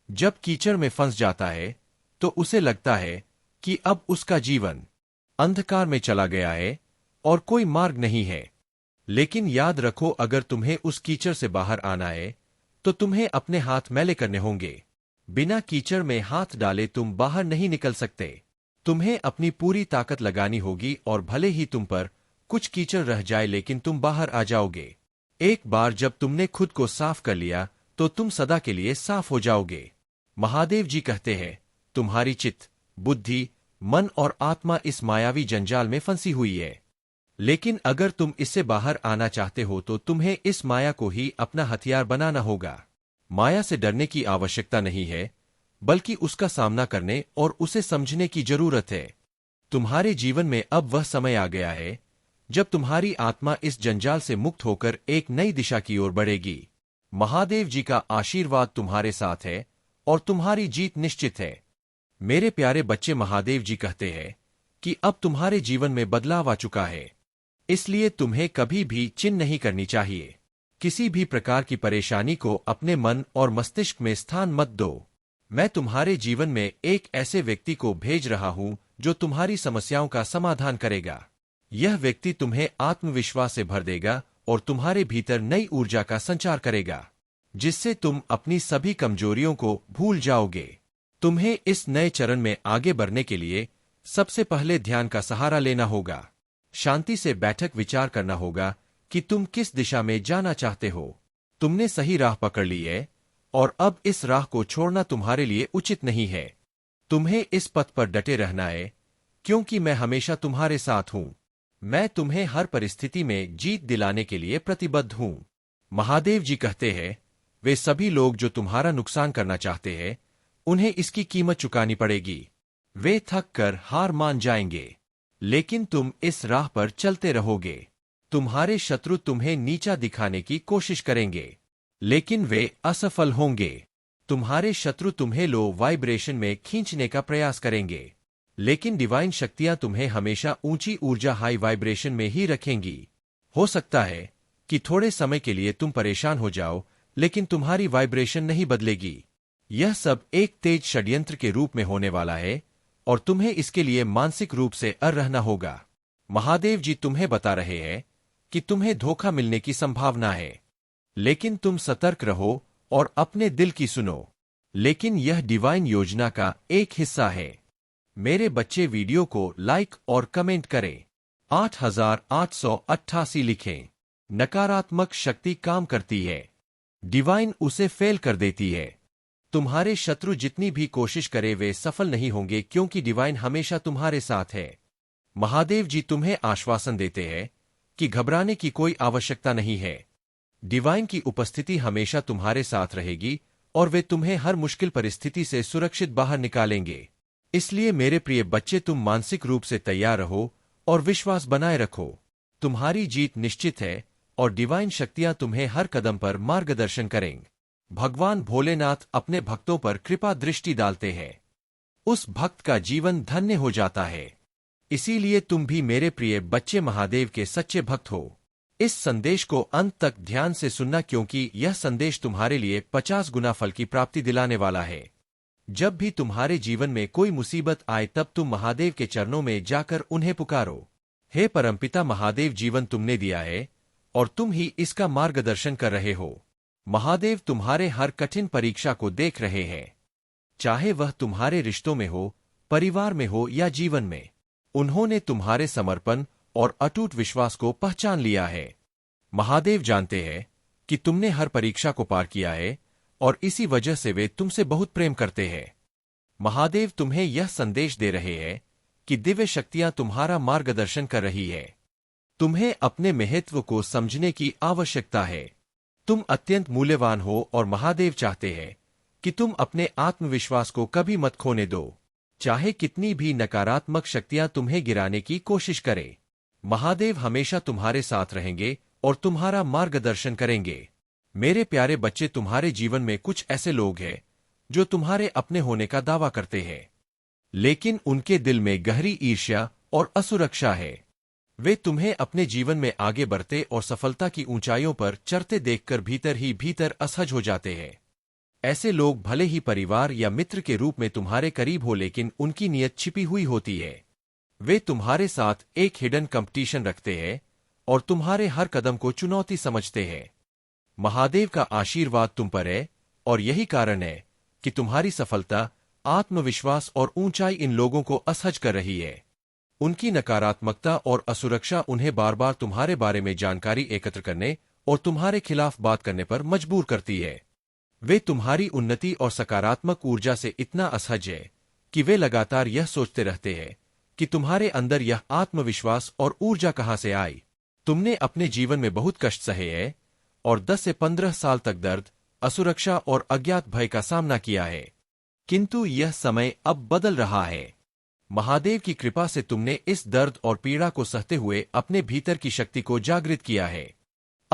जब कीचड़ में फंस जाता है तो उसे लगता है कि अब उसका जीवन अंधकार में चला गया है और कोई मार्ग नहीं है। लेकिन याद रखो, अगर तुम्हें उस कीचड़ से बाहर आना है तो तुम्हें अपने हाथ मैले करने होंगे। बिना कीचड़ में हाथ डाले तुम बाहर नहीं निकल सकते। तुम्हें अपनी पूरी ताकत लगानी होगी और भले ही तुम पर कुछ कीचड़ रह जाए, लेकिन तुम बाहर आ जाओगे। एक बार जब तुमने खुद को साफ कर लिया तो तुम सदा के लिए साफ हो जाओगे। महादेव जी कहते हैं, तुम्हारी चित्त, बुद्धि, मन और आत्मा इस मायावी जंजाल में फंसी हुई है। लेकिन अगर तुम इससे बाहर आना चाहते हो तो तुम्हें इस माया को ही अपना हथियार बनाना होगा। माया से डरने की आवश्यकता नहीं है, बल्कि उसका सामना करने और उसे समझने की जरूरत है। तुम्हारे जीवन में अब वह समय आ गया है जब तुम्हारी आत्मा इस जंजाल से मुक्त होकर एक नई दिशा की ओर बढ़ेगी। महादेव जी का आशीर्वाद तुम्हारे साथ है और तुम्हारी जीत निश्चित है। मेरे प्यारे बच्चे, महादेव जी कहते हैं कि अब तुम्हारे जीवन में बदलाव आ चुका है, इसलिए तुम्हें कभी भी चिंता नहीं करनी चाहिए। किसी भी प्रकार की परेशानी को अपने मन और मस्तिष्क में स्थान मत दो। मैं तुम्हारे जीवन में एक ऐसे व्यक्ति को भेज रहा हूं जो तुम्हारी समस्याओं का समाधान करेगा। यह व्यक्ति तुम्हें आत्मविश्वास से भर देगा और तुम्हारे भीतर नई ऊर्जा का संचार करेगा, जिससे तुम अपनी सभी कमजोरियों को भूल जाओगे। तुम्हें इस नए चरण में आगे बढ़ने के लिए सबसे पहले ध्यान का सहारा लेना होगा। शांति से बैठक विचार करना होगा कि तुम किस दिशा में जाना चाहते हो। तुमने सही राह पकड़ ली है और अब इस राह को छोड़ना तुम्हारे लिए उचित नहीं है। तुम्हें इस पथ पर डटे रहना है, क्योंकि मैं हमेशा तुम्हारे साथ हूं। मैं तुम्हें हर परिस्थिति में जीत दिलाने के लिए प्रतिबद्ध हूं। महादेव जी कहते हैं, वे सभी लोग जो तुम्हारा नुकसान करना चाहते हैं, उन्हें इसकी कीमत चुकानी पड़ेगी। वे थक कर हार मान जाएंगे, लेकिन तुम इस राह पर चलते रहोगे। तुम्हारे शत्रु तुम्हें नीचा दिखाने की कोशिश करेंगे, लेकिन वे असफल होंगे। तुम्हारे शत्रु तुम्हें लो वाइब्रेशन में खींचने का प्रयास करेंगे, लेकिन डिवाइन शक्तियां तुम्हें हमेशा ऊंची ऊर्जा हाई वाइब्रेशन में ही रखेंगी। हो सकता है कि थोड़े समय के लिए तुम परेशान हो जाओ, लेकिन तुम्हारी वाइब्रेशन नहीं बदलेगी। यह सब एक तेज षड्यंत्र के रूप में होने वाला है और तुम्हें इसके लिए मानसिक रूप से रहना होगा। महादेव जी तुम्हें बता रहे हैं कि तुम्हें धोखा मिलने की संभावना है, लेकिन तुम सतर्क रहो और अपने दिल की सुनो। लेकिन यह डिवाइन योजना का एक हिस्सा है। मेरे बच्चे, वीडियो को लाइक और कमेंट करें। 8888 लिखें। नकारात्मक शक्ति काम करती है, डिवाइन उसे फेल कर देती है। तुम्हारे शत्रु जितनी भी कोशिश करे वे सफल नहीं होंगे, क्योंकि डिवाइन हमेशा तुम्हारे साथ है। महादेव जी तुम्हें आश्वासन देते हैं कि घबराने की कोई आवश्यकता नहीं है। डिवाइन की उपस्थिति हमेशा तुम्हारे साथ रहेगी और वे तुम्हें हर मुश्किल परिस्थिति से सुरक्षित बाहर निकालेंगे। इसलिए मेरे प्रिय बच्चे, तुम मानसिक रूप से तैयार रहो और विश्वास बनाए रखो। तुम्हारी जीत निश्चित है और डिवाइन शक्तियां तुम्हें हर कदम पर मार्गदर्शन करेंगे। भगवान भोलेनाथ अपने भक्तों पर कृपा दृष्टि डालते हैं। उस भक्त का जीवन धन्य हो जाता है। इसीलिए तुम भी मेरे प्रिय बच्चे महादेव के सच्चे भक्त हो। इस संदेश को अंत तक ध्यान से सुनना, क्योंकि यह संदेश तुम्हारे लिए 50 गुना फल की प्राप्ति दिलाने वाला है। जब भी तुम्हारे जीवन में कोई मुसीबत आए, तब तुम महादेव के चरणों में जाकर उन्हें पुकारो। हे परमपिता महादेव, जीवन तुमने दिया है और तुम ही इसका मार्गदर्शन कर रहे हो। महादेव तुम्हारे हर कठिन परीक्षा को देख रहे हैं, चाहे वह तुम्हारे रिश्तों में हो, परिवार में हो या जीवन में। उन्होंने तुम्हारे समर्पण और अटूट विश्वास को पहचान लिया है। महादेव जानते हैं कि तुमने हर परीक्षा को पार किया है और इसी वजह से वे तुमसे बहुत प्रेम करते हैं। महादेव तुम्हें यह संदेश दे रहे हैं कि दिव्य शक्तियां तुम्हारा मार्गदर्शन कर रही है। तुम्हें अपने महत्व को समझने की आवश्यकता है। तुम अत्यंत मूल्यवान हो और महादेव चाहते हैं कि तुम अपने आत्मविश्वास को कभी मत खोने दो, चाहे कितनी भी नकारात्मक शक्तियां तुम्हें गिराने की कोशिश करें। महादेव हमेशा तुम्हारे साथ रहेंगे और तुम्हारा मार्गदर्शन करेंगे। मेरे प्यारे बच्चे, तुम्हारे जीवन में कुछ ऐसे लोग हैं जो तुम्हारे अपने होने का दावा करते हैं, लेकिन उनके दिल में गहरी ईर्ष्या और असुरक्षा है। वे तुम्हें अपने जीवन में आगे बढ़ते और सफलता की ऊंचाइयों पर चढ़ते देखकर भीतर ही भीतर असहज हो जाते हैं। ऐसे लोग भले ही परिवार या मित्र के रूप में तुम्हारे करीब हो, लेकिन उनकी नीयत छिपी हुई होती है। वे तुम्हारे साथ एक हिडन कंपटीशन रखते हैं और तुम्हारे हर कदम को चुनौती समझते हैं। महादेव का आशीर्वाद तुम पर है और यही कारण है कि तुम्हारी सफलता, आत्मविश्वास और ऊंचाई इन लोगों को असहज कर रही है। उनकी नकारात्मकता और असुरक्षा उन्हें बार बार तुम्हारे बारे में जानकारी एकत्र करने और तुम्हारे खिलाफ बात करने पर मजबूर करती है। वे तुम्हारी उन्नति और सकारात्मक ऊर्जा से इतना असहज है कि वे लगातार यह सोचते रहते हैं कि तुम्हारे अंदर यह आत्मविश्वास और ऊर्जा कहां से आई। तुमने अपने जीवन में बहुत कष्ट सहे हैं और 10 से 15 साल तक दर्द, असुरक्षा और अज्ञात भय का सामना किया है, किंतु यह समय अब बदल रहा है। महादेव की कृपा से तुमने इस दर्द और पीड़ा को सहते हुए अपने भीतर की शक्ति को जागृत किया है।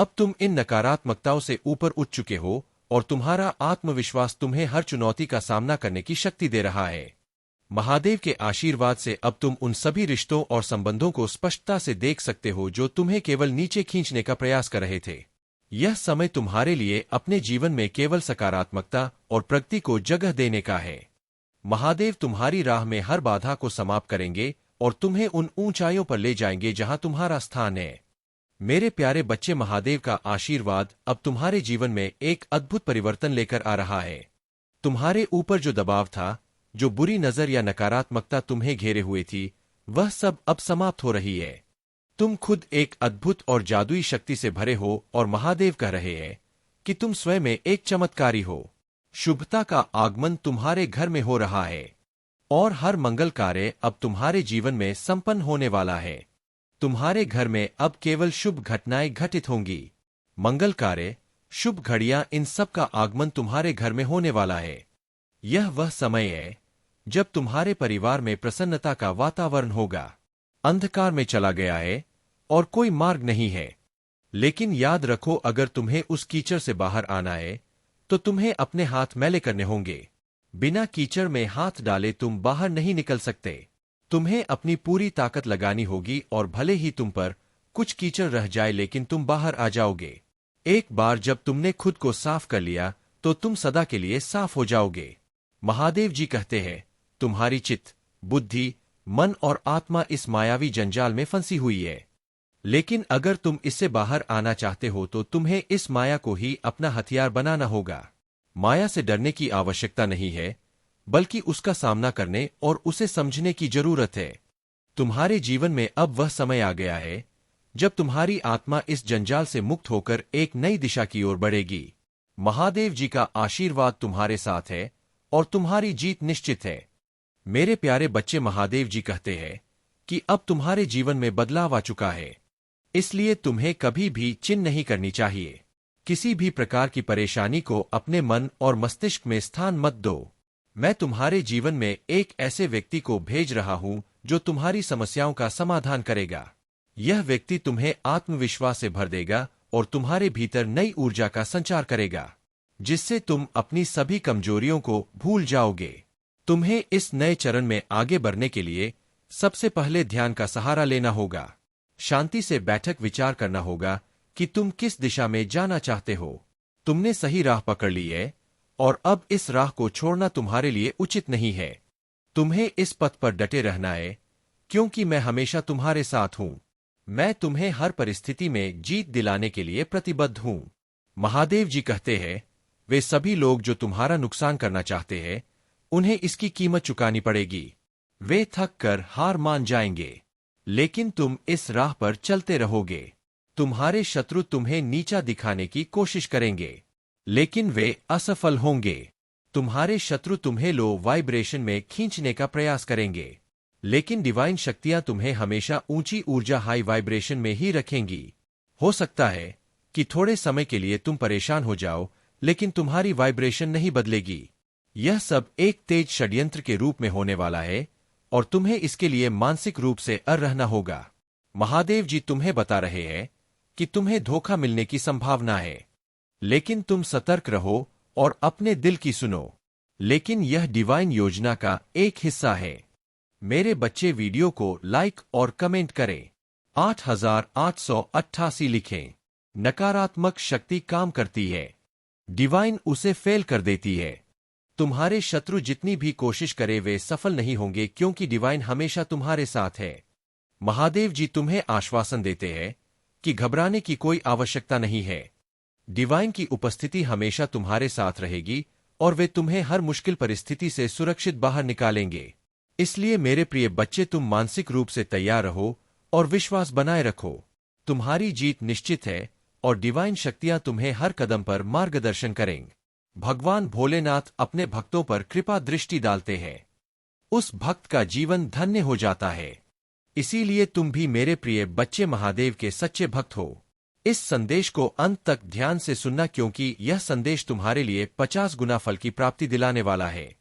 अब तुम इन नकारात्मकताओं से ऊपर उठ चुके हो और तुम्हारा आत्मविश्वास तुम्हें हर चुनौती का सामना करने की शक्ति दे रहा है। महादेव के आशीर्वाद से अब तुम उन सभी रिश्तों और संबंधों को स्पष्टता से देख सकते हो जो तुम्हें केवल नीचे खींचने का प्रयास कर रहे थे। यह समय तुम्हारे लिए अपने जीवन में केवल सकारात्मकता और प्रगति को जगह देने का है। महादेव तुम्हारी राह में हर बाधा को समाप्त करेंगे और तुम्हें उन ऊंचाइयों पर ले जाएंगे जहां तुम्हारा स्थान है। मेरे प्यारे बच्चे, महादेव का आशीर्वाद अब तुम्हारे जीवन में एक अद्भुत परिवर्तन लेकर आ रहा है। तुम्हारे ऊपर जो दबाव था, जो बुरी नजर या नकारात्मकता तुम्हें घेरे हुए थी, वह सब अब समाप्त हो रही है। तुम खुद एक अद्भुत और जादुई शक्ति से भरे हो और महादेव कह रहे हैं कि तुम स्वयं में एक चमत्कारी हो। शुभता का आगमन तुम्हारे घर में हो रहा है और हर मंगल कार्य अब तुम्हारे जीवन में संपन्न होने वाला है। तुम्हारे घर में अब केवल शुभ घटनाएं घटित होंगी। मंगल कार्य, शुभ घड़ियां, इन सब का आगमन तुम्हारे घर में होने वाला है। यह वह समय है जब तुम्हारे परिवार में प्रसन्नता का वातावरण होगा। अंधकार में चला गया है और कोई मार्ग नहीं है। लेकिन याद रखो, अगर तुम्हें उस कीचड़ से बाहर आना है तो तुम्हें अपने हाथ मैले करने होंगे। बिना कीचड़ में हाथ डाले तुम बाहर नहीं निकल सकते। तुम्हें अपनी पूरी ताकत लगानी होगी और भले ही तुम पर कुछ कीचड़ रह जाए, लेकिन तुम बाहर आ जाओगे। एक बार जब तुमने खुद को साफ कर लिया तो तुम सदा के लिए साफ हो जाओगे। महादेव जी कहते हैं, तुम्हारी चित्त, बुद्धि, मन और आत्मा इस मायावी जंजाल में फंसी हुई है। लेकिन अगर तुम इससे बाहर आना चाहते हो तो तुम्हें इस माया को ही अपना हथियार बनाना होगा। माया से डरने की आवश्यकता नहीं है, बल्कि उसका सामना करने और उसे समझने की जरूरत है। तुम्हारे जीवन में अब वह समय आ गया है जब तुम्हारी आत्मा इस जंजाल से मुक्त होकर एक नई दिशा की ओर बढ़ेगी। महादेव जी का आशीर्वाद तुम्हारे साथ है और तुम्हारी जीत निश्चित है। मेरे प्यारे बच्चे, महादेव जी कहते हैं कि अब तुम्हारे जीवन में बदलाव आ चुका है, इसलिए तुम्हें कभी भी चिंता नहीं करनी चाहिए। किसी भी प्रकार की परेशानी को अपने मन और मस्तिष्क में स्थान मत दो। मैं तुम्हारे जीवन में एक ऐसे व्यक्ति को भेज रहा हूं जो तुम्हारी समस्याओं का समाधान करेगा। यह व्यक्ति तुम्हें आत्मविश्वास से भर देगा और तुम्हारे भीतर नई ऊर्जा का संचार करेगा, जिससे तुम अपनी सभी कमजोरियों को भूल जाओगे। तुम्हें इस नए चरण में आगे बढ़ने के लिए सबसे पहले ध्यान का सहारा लेना होगा। शांति से बैठक विचार करना होगा कि तुम किस दिशा में जाना चाहते हो। तुमने सही राह पकड़ ली है और अब इस राह को छोड़ना तुम्हारे लिए उचित नहीं है। तुम्हें इस पथ पर डटे रहना है, क्योंकि मैं हमेशा तुम्हारे साथ हूं। मैं तुम्हें हर परिस्थिति में जीत दिलाने के लिए प्रतिबद्ध हूं। महादेव जी कहते हैं, वे सभी लोग जो तुम्हारा नुकसान करना चाहते हैं, उन्हें इसकी कीमत चुकानी पड़ेगी। वे थक कर हार मान जाएंगे, लेकिन तुम इस राह पर चलते रहोगे। तुम्हारे शत्रु तुम्हें नीचा दिखाने की कोशिश करेंगे, लेकिन वे असफल होंगे। तुम्हारे शत्रु तुम्हें लो वाइब्रेशन में खींचने का प्रयास करेंगे, लेकिन डिवाइन शक्तियां तुम्हें हमेशा ऊंची ऊर्जा हाई वाइब्रेशन में ही रखेंगी। हो सकता है कि थोड़े समय के लिए तुम परेशान हो जाओ, लेकिन तुम्हारी वाइब्रेशन नहीं बदलेगी। यह सब एक तेज षड्यंत्र के रूप में होने वाला है और तुम्हें इसके लिए मानसिक रूप से रहना होगा। महादेव जी तुम्हें बता रहे हैं कि तुम्हें धोखा मिलने की संभावना है, लेकिन तुम सतर्क रहो और अपने दिल की सुनो। लेकिन यह डिवाइन योजना का एक हिस्सा है। मेरे बच्चे, वीडियो को लाइक और कमेंट करें। 8888 लिखें। नकारात्मक शक्ति काम करती है, डिवाइन उसे फेल कर देती है। तुम्हारे शत्रु जितनी भी कोशिश करे वे सफल नहीं होंगे, क्योंकि डिवाइन हमेशा तुम्हारे साथ है। महादेव जी तुम्हें आश्वासन देते हैं कि घबराने की कोई आवश्यकता नहीं है। डिवाइन की उपस्थिति हमेशा तुम्हारे साथ रहेगी और वे तुम्हें हर मुश्किल परिस्थिति से सुरक्षित बाहर निकालेंगे। इसलिए मेरे प्रिय बच्चे, तुम मानसिक रूप से तैयार रहो और विश्वास बनाए रखो। तुम्हारी जीत निश्चित है और डिवाइन शक्तियां तुम्हें हर कदम पर मार्गदर्शन करेंगे। भगवान भोलेनाथ अपने भक्तों पर कृपा दृष्टि डालते हैं। उस भक्त का जीवन धन्य हो जाता है। इसीलिए तुम भी मेरे प्रिय बच्चे महादेव के सच्चे भक्त हो। इस संदेश को अंत तक ध्यान से सुनना, क्योंकि यह संदेश तुम्हारे लिए 50 गुना फल की प्राप्ति दिलाने वाला है।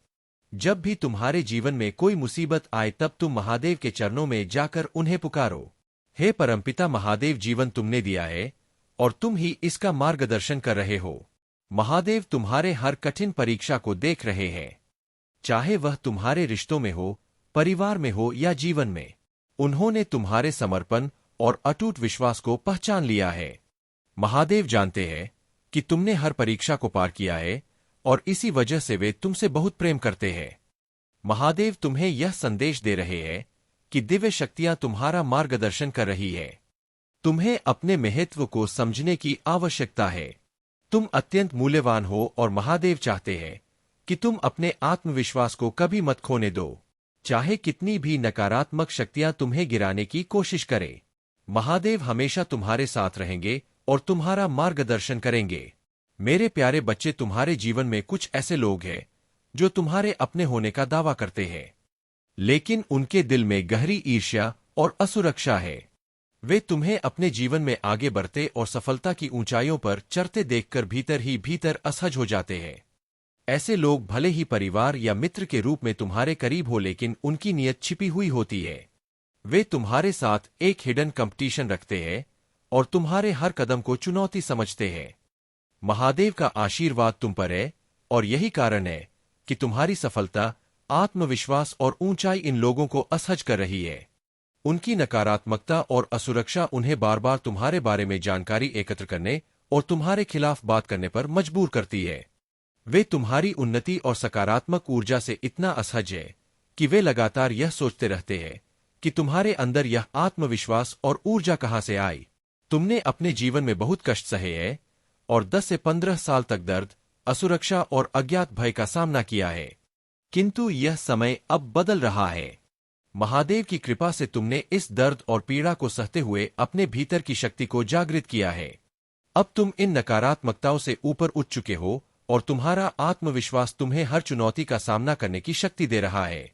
जब भी तुम्हारे जीवन में कोई मुसीबत आए, तब तुम महादेव के चरणों में जाकर उन्हें पुकारो। हे परमपिता महादेव, जीवन तुमने दिया है और तुम ही इसका मार्गदर्शन कर रहे हो। महादेव तुम्हारे हर कठिन परीक्षा को देख रहे हैं, चाहे वह तुम्हारे रिश्तों में हो, परिवार में हो या जीवन में। उन्होंने तुम्हारे समर्पण और अटूट विश्वास को पहचान लिया है। महादेव जानते हैं कि तुमने हर परीक्षा को पार किया है और इसी वजह से वे तुमसे बहुत प्रेम करते हैं। महादेव तुम्हें यह संदेश दे रहे हैं कि दिव्य शक्तियां तुम्हारा मार्गदर्शन कर रही है। तुम्हें अपने महत्व को समझने की आवश्यकता है। तुम अत्यंत मूल्यवान हो और महादेव चाहते हैं कि तुम अपने आत्मविश्वास को कभी मत खोने दो, चाहे कितनी भी नकारात्मक शक्तियां तुम्हें गिराने की कोशिश करें। महादेव हमेशा तुम्हारे साथ रहेंगे और तुम्हारा मार्गदर्शन करेंगे। मेरे प्यारे बच्चे, तुम्हारे जीवन में कुछ ऐसे लोग हैं जो तुम्हारे अपने होने का दावा करते हैं, लेकिन उनके दिल में गहरी ईर्ष्या और असुरक्षा है। वे तुम्हें अपने जीवन में आगे बढ़ते और सफलता की ऊंचाइयों पर चढ़ते देखकर भीतर ही भीतर असहज हो जाते हैं। ऐसे लोग भले ही परिवार या मित्र के रूप में तुम्हारे करीब हो, लेकिन उनकी नीयत छिपी हुई होती है। वे तुम्हारे साथ एक हिडन कंपटीशन रखते हैं और तुम्हारे हर कदम को चुनौती समझते हैं। महादेव का आशीर्वाद तुम पर है और यही कारण है कि तुम्हारी सफलता, आत्मविश्वास और ऊंचाई इन लोगों को असहज कर रही है। उनकी नकारात्मकता और असुरक्षा उन्हें बार बार तुम्हारे बारे में जानकारी एकत्र करने और तुम्हारे खिलाफ बात करने पर मजबूर करती है। वे तुम्हारी उन्नति और सकारात्मक ऊर्जा से इतना असहज है कि वे लगातार यह सोचते रहते हैं कि तुम्हारे अंदर यह आत्मविश्वास और ऊर्जा कहां से आई। तुमने अपने जीवन में बहुत कष्ट सहे हैं और 10 से 15 साल तक दर्द, असुरक्षा और अज्ञात भय का सामना किया है, किंतु यह समय अब बदल रहा है। महादेव की कृपा से तुमने इस दर्द और पीड़ा को सहते हुए अपने भीतर की शक्ति को जागृत किया है। अब तुम इन नकारात्मकताओं से ऊपर उठ चुके हो और तुम्हारा आत्मविश्वास तुम्हें हर चुनौती का सामना करने की शक्ति दे रहा है।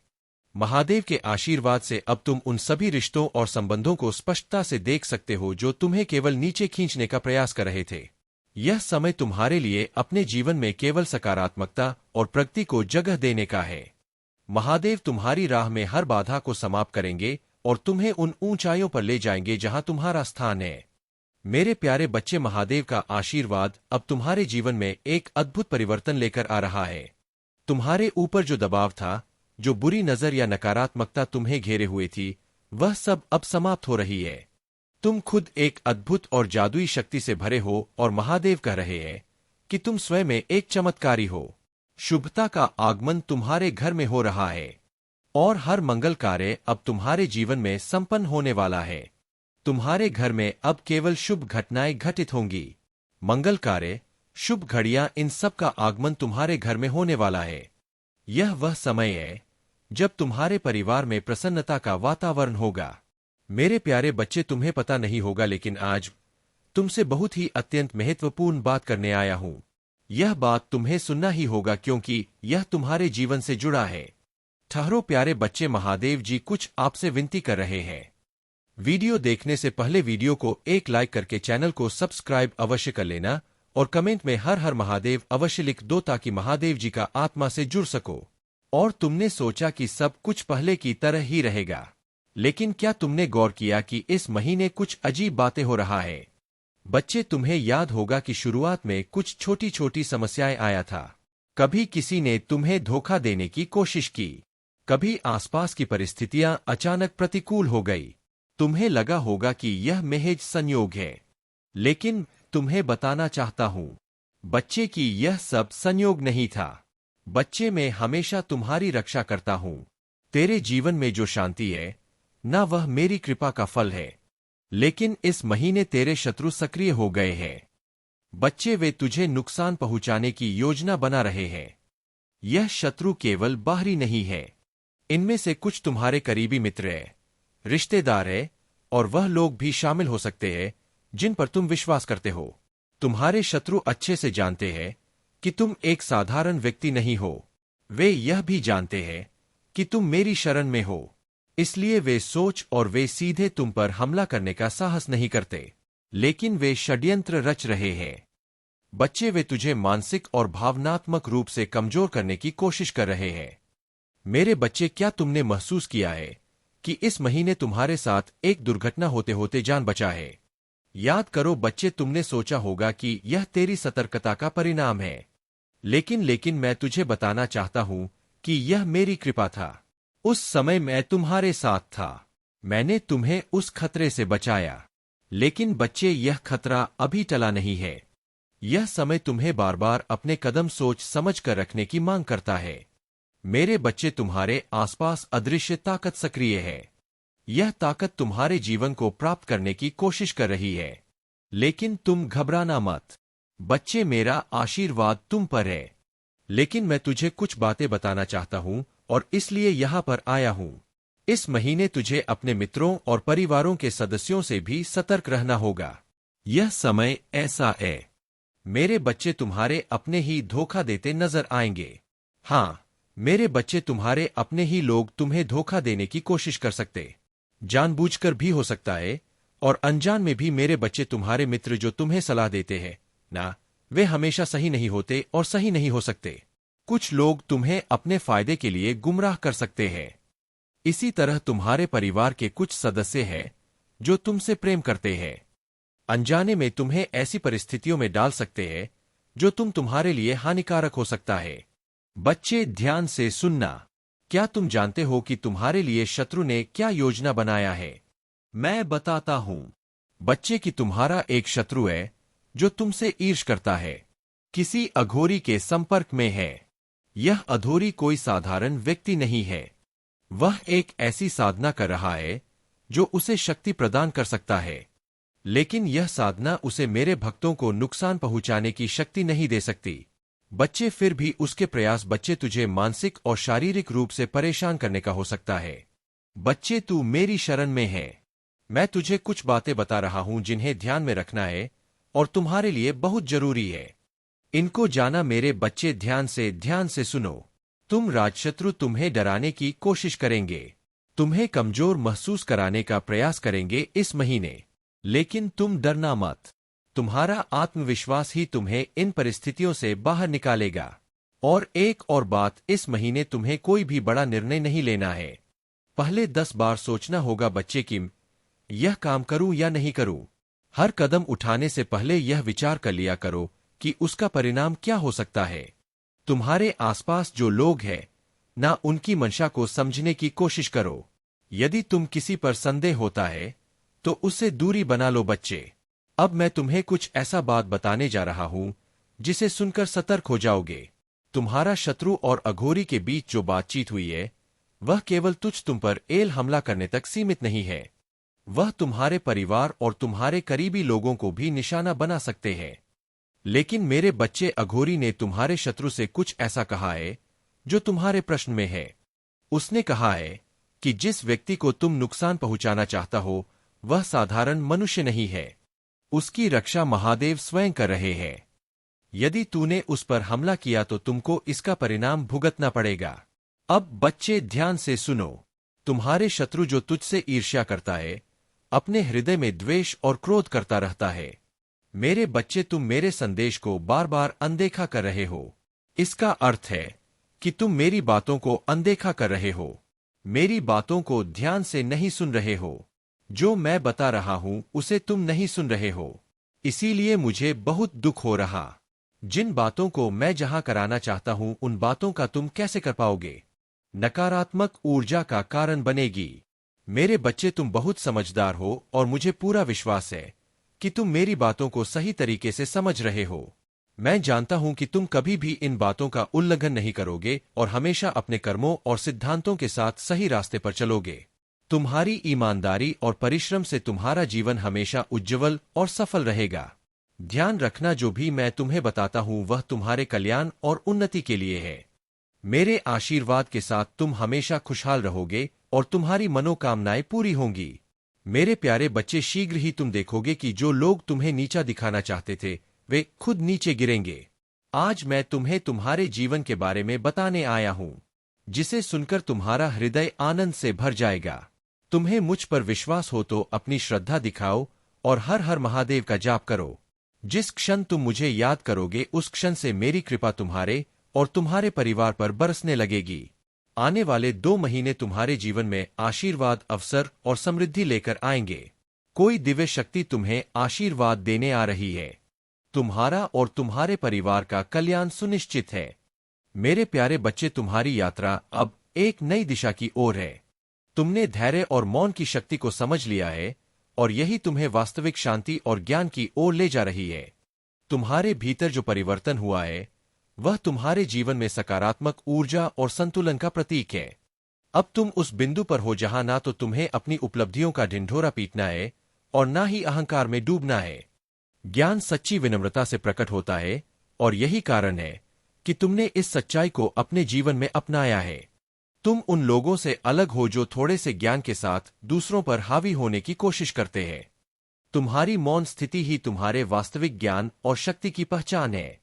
महादेव के आशीर्वाद से अब तुम उन सभी रिश्तों और संबंधों को स्पष्टता से देख सकते हो जो तुम्हें केवल नीचे खींचने का प्रयास कर रहे थे। यह समय तुम्हारे लिए अपने जीवन में केवल सकारात्मकता और प्रगति को जगह देने का है। महादेव तुम्हारी राह में हर बाधा को समाप्त करेंगे और तुम्हें उन ऊंचाइयों पर ले जाएंगे जहां तुम्हारा स्थान है। मेरे प्यारे बच्चे, महादेव का आशीर्वाद अब तुम्हारे जीवन में एक अद्भुत परिवर्तन लेकर आ रहा है। तुम्हारे ऊपर जो दबाव था, जो बुरी नजर या नकारात्मकता तुम्हें घेरे हुए थी, वह सब अब समाप्त हो रही है। तुम खुद एक अद्भुत और जादुई शक्ति से भरे हो और महादेव कह रहे हैं कि तुम स्वयं में एक चमत्कारी हो। शुभता का आगमन तुम्हारे घर में हो रहा है और हर मंगल कार्य अब तुम्हारे जीवन में संपन्न होने वाला है। तुम्हारे घर में अब केवल शुभ घटनाएं घटित होंगी। मंगल कार्य, शुभ घड़ियां, इन सब का आगमन तुम्हारे घर में होने वाला है। यह वह समय है जब तुम्हारे परिवार में प्रसन्नता का वातावरण होगा। मेरे प्यारे बच्चे, तुम्हें पता नहीं होगा, लेकिन आज तुमसे बहुत ही अत्यंत महत्वपूर्ण बात करने आया हूं। यह बात तुम्हें सुनना ही होगा क्योंकि यह तुम्हारे जीवन से जुड़ा है। ठहरो प्यारे बच्चे, महादेव जी कुछ आपसे विनती कर रहे हैं। वीडियो देखने से पहले वीडियो को एक लाइक करके चैनल को सब्सक्राइब अवश्य कर लेना और कमेंट में हर हर महादेव अवश्य लिख दो ताकि महादेव जी का आत्मा से जुड़ सको। और तुमने सोचा कि सब कुछ पहले की तरह ही रहेगा, लेकिन क्या तुमने गौर किया कि इस महीने कुछ अजीब बातें हो रहा है? बच्चे, तुम्हें याद होगा कि शुरुआत में कुछ छोटी छोटी समस्याएं आया था। कभी किसी ने तुम्हें धोखा देने की कोशिश की, कभी आसपास की परिस्थितियां अचानक प्रतिकूल हो गई। तुम्हें लगा होगा कि यह महज संयोग है, लेकिन तुम्हें बताना चाहता हूं बच्चे कि यह सब संयोग नहीं था। बच्चे, मैं हमेशा तुम्हारी रक्षा करता हूं। तेरे जीवन में जो शांति है ना, वह मेरी कृपा का फल है। लेकिन इस महीने तेरे शत्रु सक्रिय हो गए हैं। बच्चे, वे तुझे नुकसान पहुंचाने की योजना बना रहे हैं। यह शत्रु केवल बाहरी नहीं है, इनमें से कुछ तुम्हारे करीबी मित्र हैं, रिश्तेदार हैं और वह लोग भी शामिल हो सकते हैं जिन पर तुम विश्वास करते हो। तुम्हारे शत्रु अच्छे से जानते हैं कि तुम एक साधारण व्यक्ति नहीं हो। वे यह भी जानते हैं कि तुम मेरी शरण में हो, इसलिए वे सोच और वे सीधे तुम पर हमला करने का साहस नहीं करते, लेकिन वे षड्यंत्र रच रहे हैं। बच्चे, वे तुझे मानसिक और भावनात्मक रूप से कमजोर करने की कोशिश कर रहे हैं। मेरे बच्चे, क्या तुमने महसूस किया है कि इस महीने तुम्हारे साथ एक दुर्घटना होते होते जान बचा है? याद करो बच्चे, तुमने सोचा होगा कि यह तेरी सतर्कता का परिणाम है, लेकिन मैं तुझे बताना चाहता हूं कि यह मेरी कृपा था। उस समय मैं तुम्हारे साथ था। मैंने तुम्हें उस खतरे से बचाया। लेकिन बच्चे, यह खतरा अभी टला नहीं है। यह समय तुम्हें बार बार अपने कदम सोच समझ कर रखने की मांग करता है। मेरे बच्चे, तुम्हारे आसपास अदृश्य ताकत सक्रिय है। यह ताकत तुम्हारे जीवन को प्राप्त करने की कोशिश कर रही है। लेकिन तुम घबराना मत। बच्चे, मेरा आशीर्वाद तुम पर है। लेकिन मैं तुझे कुछ बातें बताना चाहता हूं और इसलिए यहां पर आया हूं। इस महीने तुझे अपने मित्रों और परिवारों के सदस्यों से भी सतर्क रहना होगा। यह समय ऐसा है, मेरे बच्चे, तुम्हारे अपने ही धोखा देते नजर आएंगे। हाँ, मेरे बच्चे, तुम्हारे अपने ही लोग तुम्हें धोखा देने की कोशिश कर सकते, जानबूझकर भी हो सकता है और अनजान में भी। मेरे बच्चे, तुम्हारे मित्र जो तुम्हें सलाह देते हैं ना, वे हमेशा सही नहीं होते और सही नहीं हो सकते। कुछ लोग तुम्हें अपने फायदे के लिए गुमराह कर सकते हैं। इसी तरह तुम्हारे परिवार के कुछ सदस्य हैं जो तुमसे प्रेम करते हैं, अनजाने में तुम्हें ऐसी परिस्थितियों में डाल सकते हैं जो तुम्हारे लिए हानिकारक हो सकता है। बच्चे, ध्यान से सुनना। क्या तुम जानते हो कि तुम्हारे लिए शत्रु ने क्या योजना बनाया है? मैं बताता हूं। बच्चे, कि तुम्हारा एक शत्रु है जो तुमसे ईर्ष्या करता है, किसी अघोरी के संपर्क में है। यह अघोरी कोई साधारण व्यक्ति नहीं है। वह एक ऐसी साधना कर रहा है जो उसे शक्ति प्रदान कर सकता है, लेकिन यह साधना उसे मेरे भक्तों को नुकसान पहुंचाने की शक्ति नहीं दे सकती। बच्चे, फिर भी उसके प्रयास, बच्चे, तुझे मानसिक और शारीरिक रूप से परेशान करने का हो सकता है। बच्चे, तू मेरी शरण में है। मैं तुझे कुछ बातें बता रहा हूं जिन्हें ध्यान में रखना है और तुम्हारे लिए बहुत जरूरी है। इनको जाना। मेरे बच्चे, ध्यान से सुनो। तुम राजशत्रु तुम्हें डराने की कोशिश करेंगे, तुम्हें कमजोर महसूस कराने का प्रयास करेंगे इस महीने, लेकिन तुम डरना मत। तुम्हारा आत्मविश्वास ही तुम्हें इन परिस्थितियों से बाहर निकालेगा। और एक और बात, इस महीने तुम्हें कोई भी बड़ा निर्णय नहीं लेना है। पहले 10 बार सोचना होगा बच्चे कि यह काम करूं या नहीं करूं। हर कदम उठाने से पहले यह विचार कर लिया करो कि उसका परिणाम क्या हो सकता है। तुम्हारे आसपास जो लोग हैं ना, उनकी मंशा को समझने की कोशिश करो। यदि तुम किसी पर संदेह होता है तो उससे दूरी बना लो बच्चे। अब मैं तुम्हें कुछ ऐसा बात बताने जा रहा हूं जिसे सुनकर सतर्क हो जाओगे। तुम्हारा शत्रु और अघोरी के बीच जो बातचीत हुई है, वह केवल तुम पर एल हमला करने तक सीमित नहीं है। वह तुम्हारे परिवार और तुम्हारे करीबी लोगों को भी निशाना बना सकते हैं। लेकिन मेरे बच्चे, अघोरी ने तुम्हारे शत्रु से कुछ ऐसा कहा है जो तुम्हारे प्रश्न में है। उसने कहा है कि जिस व्यक्ति को तुम नुकसान पहुंचाना चाहता हो वह साधारण मनुष्य नहीं है, उसकी रक्षा महादेव स्वयं कर रहे हैं। यदि तूने उस पर हमला किया तो तुमको इसका परिणाम भुगतना पड़ेगा। अब बच्चे, ध्यान से सुनो। तुम्हारे शत्रु जो तुझसे ईर्ष्या करता है, अपने हृदय में द्वेष और क्रोध करता रहता है। मेरे बच्चे, तुम मेरे संदेश को बार बार अनदेखा कर रहे हो। इसका अर्थ है कि तुम मेरी बातों को अनदेखा कर रहे हो, मेरी बातों को ध्यान से नहीं सुन रहे हो। जो मैं बता रहा हूं उसे तुम नहीं सुन रहे हो, इसीलिए मुझे बहुत दुख हो रहा। जिन बातों को मैं जहां कराना चाहता हूं उन बातों का तुम कैसे कर पाओगे? नकारात्मक ऊर्जा का कारण बनेगी। मेरे बच्चे, तुम बहुत समझदार हो और मुझे पूरा विश्वास है कि तुम मेरी बातों को सही तरीके से समझ रहे हो। मैं जानता हूं कि तुम कभी भी इन बातों का उल्लंघन नहीं करोगे और हमेशा अपने कर्मों और सिद्धांतों के साथ सही रास्ते पर चलोगे। तुम्हारी ईमानदारी और परिश्रम से तुम्हारा जीवन हमेशा उज्ज्वल और सफल रहेगा। ध्यान रखना, जो भी मैं तुम्हें बताता हूं वह तुम्हारे कल्याण और उन्नति के लिए है। मेरे आशीर्वाद के साथ तुम हमेशा खुशहाल रहोगे और तुम्हारी मनोकामनाएं पूरी होंगी। मेरे प्यारे बच्चे, शीघ्र ही तुम देखोगे कि जो लोग तुम्हें नीचा दिखाना चाहते थे वे खुद नीचे गिरेंगे। आज मैं तुम्हें तुम्हारे जीवन के बारे में बताने आया हूं, जिसे सुनकर तुम्हारा हृदय आनंद से भर जाएगा। तुम्हें मुझ पर विश्वास हो तो अपनी श्रद्धा दिखाओ और हर हर महादेव का जाप करो। जिस क्षण तुम मुझे याद करोगे उस क्षण से मेरी कृपा तुम्हारे और तुम्हारे परिवार पर बरसने लगेगी। आने वाले 2 महीने तुम्हारे जीवन में आशीर्वाद, अवसर और समृद्धि लेकर आएंगे। कोई दिव्य शक्ति तुम्हें आशीर्वाद देने आ रही है। तुम्हारा और तुम्हारे परिवार का कल्याण सुनिश्चित है। मेरे प्यारे बच्चे, तुम्हारी यात्रा अब एक नई दिशा की ओर है। तुमने धैर्य और मौन की शक्ति को समझ लिया है और यही तुम्हें वास्तविक शांति और ज्ञान की ओर ले जा रही है। तुम्हारे भीतर जो परिवर्तन हुआ है वह तुम्हारे जीवन में सकारात्मक ऊर्जा और संतुलन का प्रतीक है। अब तुम उस बिंदु पर हो जहां ना तो तुम्हें अपनी उपलब्धियों का ढिंढोरा पीटना है और ना ही अहंकार में डूबना है। ज्ञान सच्ची विनम्रता से प्रकट होता है और यही कारण है कि तुमने इस सच्चाई को अपने जीवन में अपनाया है। तुम उन लोगों से अलग हो जो थोड़े से ज्ञान के साथ दूसरों पर हावी होने की कोशिश करते हैं। तुम्हारी मौन स्थिति ही तुम्हारे वास्तविक ज्ञान और शक्ति की पहचान है।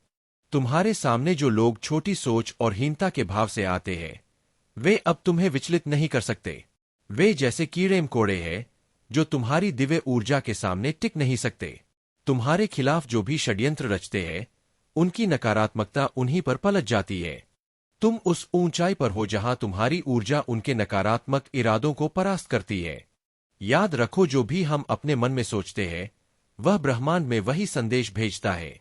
तुम्हारे सामने जो लोग छोटी सोच और हीनता के भाव से आते हैं वे अब तुम्हें विचलित नहीं कर सकते। वे जैसे कीड़े मकोड़े हैं जो तुम्हारी दिव्य ऊर्जा के सामने टिक नहीं सकते। तुम्हारे खिलाफ जो भी षड्यंत्र रचते हैं उनकी नकारात्मकता उन्हीं पर पलट जाती है। तुम उस ऊंचाई पर हो जहां तुम्हारी ऊर्जा उनके नकारात्मक इरादों को परास्त करती है। याद रखो, जो भी हम अपने मन में सोचते हैं वह ब्रह्मांड में वही संदेश भेजता है।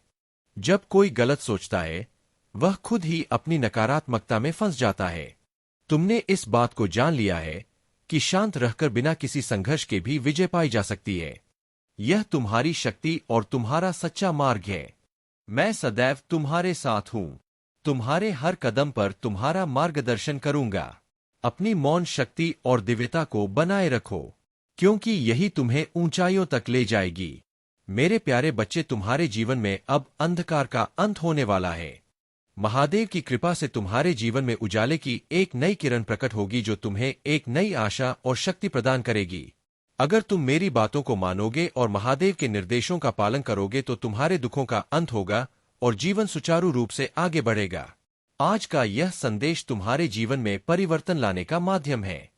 जब कोई गलत सोचता है वह खुद ही अपनी नकारात्मकता में फंस जाता है। तुमने इस बात को जान लिया है कि शांत रहकर बिना किसी संघर्ष के भी विजय पाई जा सकती है। यह तुम्हारी शक्ति और तुम्हारा सच्चा मार्ग है। मैं सदैव तुम्हारे साथ हूं। तुम्हारे हर कदम पर तुम्हारा मार्गदर्शन करूंगा। अपनी मौन शक्ति और दिव्यता को बनाए रखो, क्योंकि यही तुम्हें ऊंचाइयों तक ले जाएगी। मेरे प्यारे बच्चे, तुम्हारे जीवन में अब अंधकार का अंत होने वाला है। महादेव की कृपा से तुम्हारे जीवन में उजाले की एक नई किरण प्रकट होगी जो तुम्हें एक नई आशा और शक्ति प्रदान करेगी। अगर तुम मेरी बातों को मानोगे और महादेव के निर्देशों का पालन करोगे तो तुम्हारे दुखों का अंत होगा और जीवन सुचारू रूप से आगे बढ़ेगा। आज का यह संदेश तुम्हारे जीवन में परिवर्तन लाने का माध्यम है।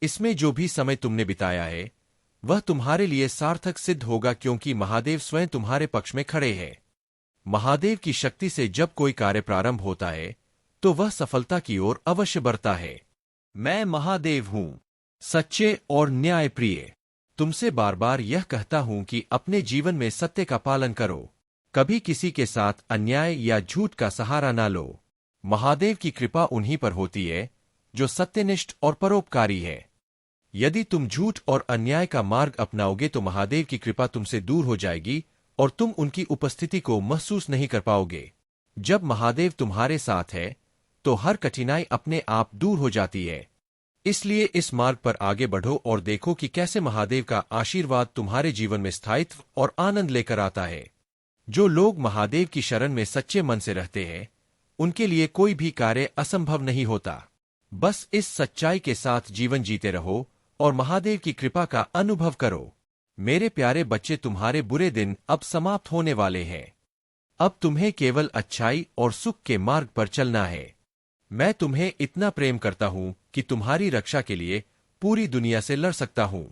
इसमें जो भी समय तुमने बिताया है वह तुम्हारे लिए सार्थक सिद्ध होगा, क्योंकि महादेव स्वयं तुम्हारे पक्ष में खड़े हैं। महादेव की शक्ति से जब कोई कार्य प्रारंभ होता है तो वह सफलता की ओर अवश्य बढ़ता है। मैं महादेव हूं, सच्चे और न्यायप्रिय। तुमसे बार बार यह कहता हूं कि अपने जीवन में सत्य का पालन करो। कभी किसी के साथ अन्याय या झूठ का सहारा ना लो। महादेव की कृपा उन्हीं पर होती है जो सत्यनिष्ठ और परोपकारी है। यदि तुम झूठ और अन्याय का मार्ग अपनाओगे तो महादेव की कृपा तुमसे दूर हो जाएगी और तुम उनकी उपस्थिति को महसूस नहीं कर पाओगे। जब महादेव तुम्हारे साथ है तो हर कठिनाई अपने आप दूर हो जाती है। इसलिए इस मार्ग पर आगे बढ़ो और देखो कि कैसे महादेव का आशीर्वाद तुम्हारे जीवन में स्थायित्व और आनंद लेकर आता है। जो लोग महादेव की शरण में सच्चे मन से रहते हैं उनके लिए कोई भी कार्य असंभव नहीं होता। बस इस सच्चाई के साथ जीवन जीते रहो और महादेव की कृपा का अनुभव करो। मेरे प्यारे बच्चे, तुम्हारे बुरे दिन अब समाप्त होने वाले हैं। अब तुम्हें केवल अच्छाई और सुख के मार्ग पर चलना है। मैं तुम्हें इतना प्रेम करता हूं कि तुम्हारी रक्षा के लिए पूरी दुनिया से लड़ सकता हूं।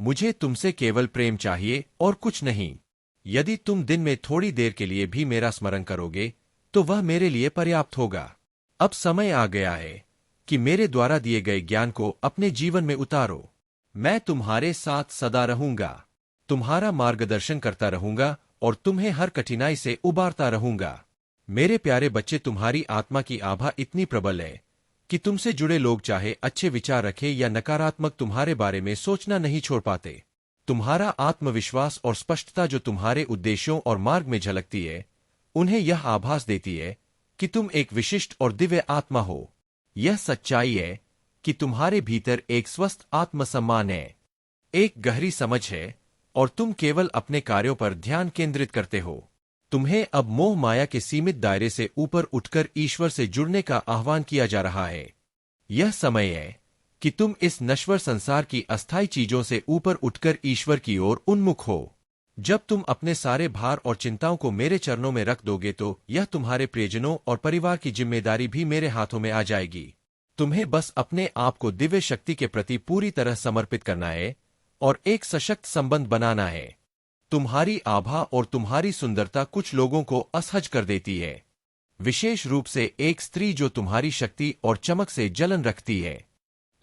मुझे तुमसे केवल प्रेम चाहिए और कुछ नहीं। यदि तुम दिन में थोड़ी देर के लिए भी मेरा स्मरण करोगे तो वह मेरे लिए पर्याप्त होगा। अब समय आ गया है कि मेरे द्वारा दिए गए ज्ञान को अपने जीवन में उतारो। मैं तुम्हारे साथ सदा रहूंगा, तुम्हारा मार्गदर्शन करता रहूंगा और तुम्हें हर कठिनाई से उबारता रहूंगा। मेरे प्यारे बच्चे, तुम्हारी आत्मा की आभा इतनी प्रबल है कि तुमसे जुड़े लोग चाहे अच्छे विचार रखें या नकारात्मक तुम्हारे बारे में सोचना नहीं छोड़ पाते। तुम्हारा आत्मविश्वास और स्पष्टता जो तुम्हारे उद्देश्यों और मार्ग में झलकती है उन्हें यह आभास देती है कि तुम एक विशिष्ट और दिव्य आत्मा हो। यह सच्चाई है कि तुम्हारे भीतर एक स्वस्थ आत्मसम्मान है, एक गहरी समझ है और तुम केवल अपने कार्यों पर ध्यान केंद्रित करते हो। तुम्हें अब मोह माया के सीमित दायरे से ऊपर उठकर ईश्वर से जुड़ने का आह्वान किया जा रहा है। यह समय है कि तुम इस नश्वर संसार की अस्थायी चीजों से ऊपर उठकर ईश्वर की ओर उन्मुख हो। जब तुम अपने सारे भार और चिंताओं को मेरे चरणों में रख दोगे तो यह तुम्हारे प्रियजनों और परिवार की जिम्मेदारी भी मेरे हाथों में आ जाएगी। तुम्हें बस अपने आप को दिव्य शक्ति के प्रति पूरी तरह समर्पित करना है और एक सशक्त संबंध बनाना है। तुम्हारी आभा और तुम्हारी सुंदरता कुछ लोगों को असहज कर देती है, विशेष रूप से एक स्त्री जो तुम्हारी शक्ति और चमक से जलन रखती है।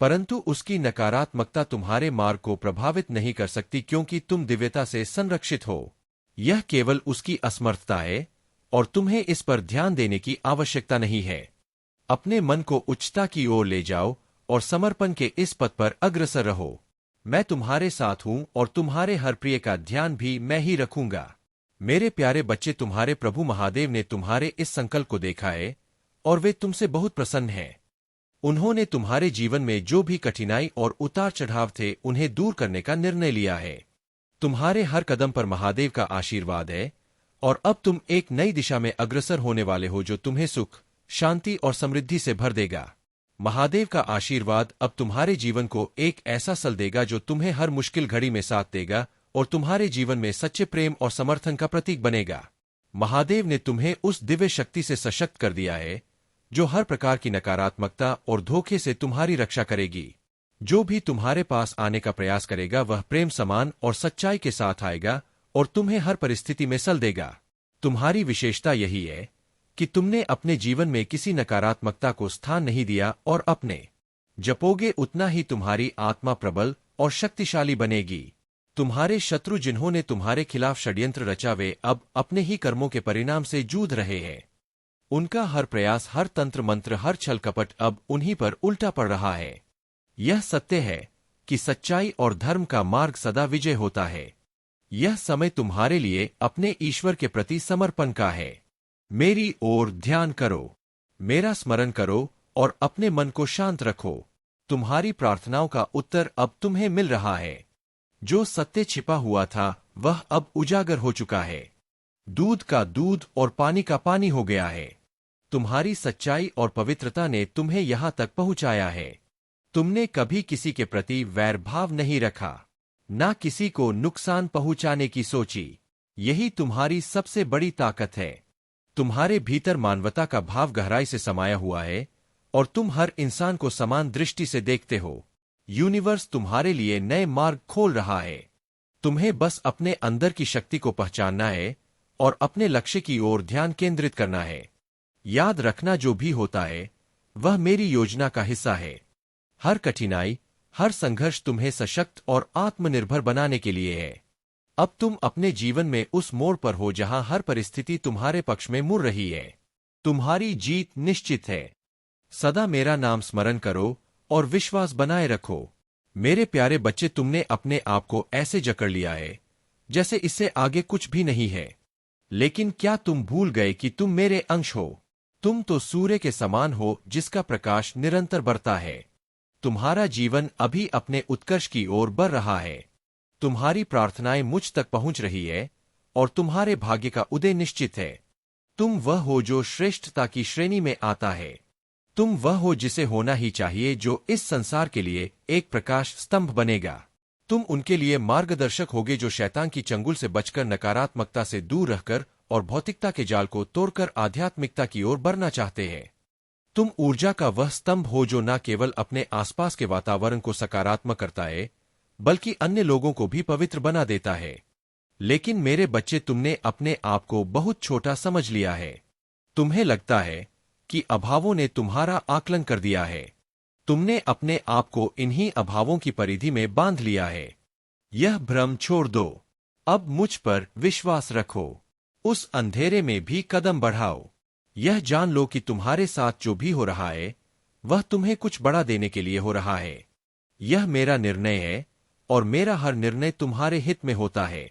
परंतु उसकी नकारात्मकता तुम्हारे मार्ग को प्रभावित नहीं कर सकती क्योंकि तुम दिव्यता से संरक्षित हो। यह केवल उसकी असमर्थता है और तुम्हें इस पर ध्यान देने की आवश्यकता नहीं है। अपने मन को उच्चता की ओर ले जाओ और समर्पण के इस पथ पर अग्रसर रहो। मैं तुम्हारे साथ हूं और तुम्हारे हर प्रिय का ध्यान भी मैं ही रखूंगा। मेरे प्यारे बच्चे, तुम्हारे प्रभु महादेव ने तुम्हारे इस संकल्प को देखा है और वे तुमसे बहुत प्रसन्न हैं। उन्होंने तुम्हारे जीवन में जो भी कठिनाई और उतार चढ़ाव थे उन्हें दूर करने का निर्णय लिया है। तुम्हारे हर कदम पर महादेव का आशीर्वाद है और अब तुम एक नई दिशा में अग्रसर होने वाले हो जो तुम्हें सुख, शांति और समृद्धि से भर देगा। महादेव का आशीर्वाद अब तुम्हारे जीवन को एक ऐसा सल देगा जो तुम्हें हर मुश्किल घड़ी में साथ देगा और तुम्हारे जीवन में सच्चे प्रेम और समर्थन का प्रतीक बनेगा। महादेव ने तुम्हें उस दिव्य शक्ति से सशक्त कर दिया है जो हर प्रकार की नकारात्मकता और धोखे से तुम्हारी रक्षा करेगी। जो भी तुम्हारे पास आने का प्रयास करेगा वह प्रेम समान और सच्चाई के साथ आएगा और तुम्हें हर परिस्थिति में सल देगा। तुम्हारी विशेषता यही है कि तुमने अपने जीवन में किसी नकारात्मकता को स्थान नहीं दिया और अपने जपोगे उतना ही तुम्हारी आत्मा प्रबल और शक्तिशाली बनेगी। तुम्हारे शत्रु जिन्होंने तुम्हारे खिलाफ षड्यंत्र रचा वे अब अपने ही कर्मों के परिणाम से जूझ रहे हैं। उनका हर प्रयास, हर तंत्र मंत्र, हर छल कपट अब उन्हीं पर उल्टा पड़ रहा है। यह सत्य है कि सच्चाई और धर्म का मार्ग सदा विजय होता है। यह समय तुम्हारे लिए अपने ईश्वर के प्रति समर्पण का है। मेरी ओर ध्यान करो, मेरा स्मरण करो और अपने मन को शांत रखो। तुम्हारी प्रार्थनाओं का उत्तर अब तुम्हें मिल रहा है। जो सत्य छिपा हुआ था वह अब उजागर हो चुका है। दूध का दूध और पानी का पानी हो गया है। तुम्हारी सच्चाई और पवित्रता ने तुम्हें यहां तक पहुंचाया है। तुमने कभी किसी के प्रति वैर भाव नहीं रखा, ना किसी को नुकसान पहुंचाने की सोची। यही तुम्हारी सबसे बड़ी ताकत है। तुम्हारे भीतर मानवता का भाव गहराई से समाया हुआ है और तुम हर इंसान को समान दृष्टि से देखते हो। यूनिवर्स तुम्हारे लिए नए मार्ग खोल रहा है। तुम्हें बस अपने अंदर की शक्ति को पहचानना है और अपने लक्ष्य की ओर ध्यान केंद्रित करना है। याद रखना, जो भी होता है वह मेरी योजना का हिस्सा है। हर कठिनाई, हर संघर्ष तुम्हें सशक्त और आत्मनिर्भर बनाने के लिए है। अब तुम अपने जीवन में उस मोड़ पर हो जहां हर परिस्थिति तुम्हारे पक्ष में मुड़ रही है। तुम्हारी जीत निश्चित है। सदा मेरा नाम स्मरण करो और विश्वास बनाए रखो। मेरे प्यारे बच्चे, तुमने अपने आप को ऐसे जकड़ लिया है जैसे इससे आगे कुछ भी नहीं है। लेकिन क्या तुम भूल गए कि तुम मेरे अंश हो? तुम तो सूर्य के समान हो जिसका प्रकाश निरंतर बढ़ता है। तुम्हारा जीवन अभी अपने उत्कर्ष की ओर बढ़ रहा है। तुम्हारी प्रार्थनाएं मुझ तक पहुंच रही है और तुम्हारे भाग्य का उदय निश्चित है। तुम वह हो जो श्रेष्ठता की श्रेणी में आता है। तुम वह हो जिसे होना ही चाहिए, जो इस संसार के लिए एक प्रकाश स्तंभ बनेगा। तुम उनके लिए मार्गदर्शक होगे जो शैतान की चंगुल से बचकर, नकारात्मकता से दूर रहकर और भौतिकता के जाल को तोड़कर आध्यात्मिकता की ओर बढ़ना चाहते हैं। तुम ऊर्जा का वह स्तंभ हो जो न केवल अपने आसपास के वातावरण को सकारात्मक करता है बल्कि अन्य लोगों को भी पवित्र बना देता है। लेकिन मेरे बच्चे, तुमने अपने आप को बहुत छोटा समझ लिया है। तुम्हें लगता है कि अभावों ने तुम्हारा आकलन कर दिया है। तुमने अपने आप को इन्हीं अभावों की परिधि में बांध लिया है। यह भ्रम छोड़ दो। अब मुझ पर विश्वास रखो। उस अंधेरे में भी कदम बढ़ाओ। यह जान लो कि तुम्हारे साथ जो भी हो रहा है वह तुम्हें कुछ बड़ा देने के लिए हो रहा है। यह मेरा निर्णय है और मेरा हर निर्णय तुम्हारे हित में होता है।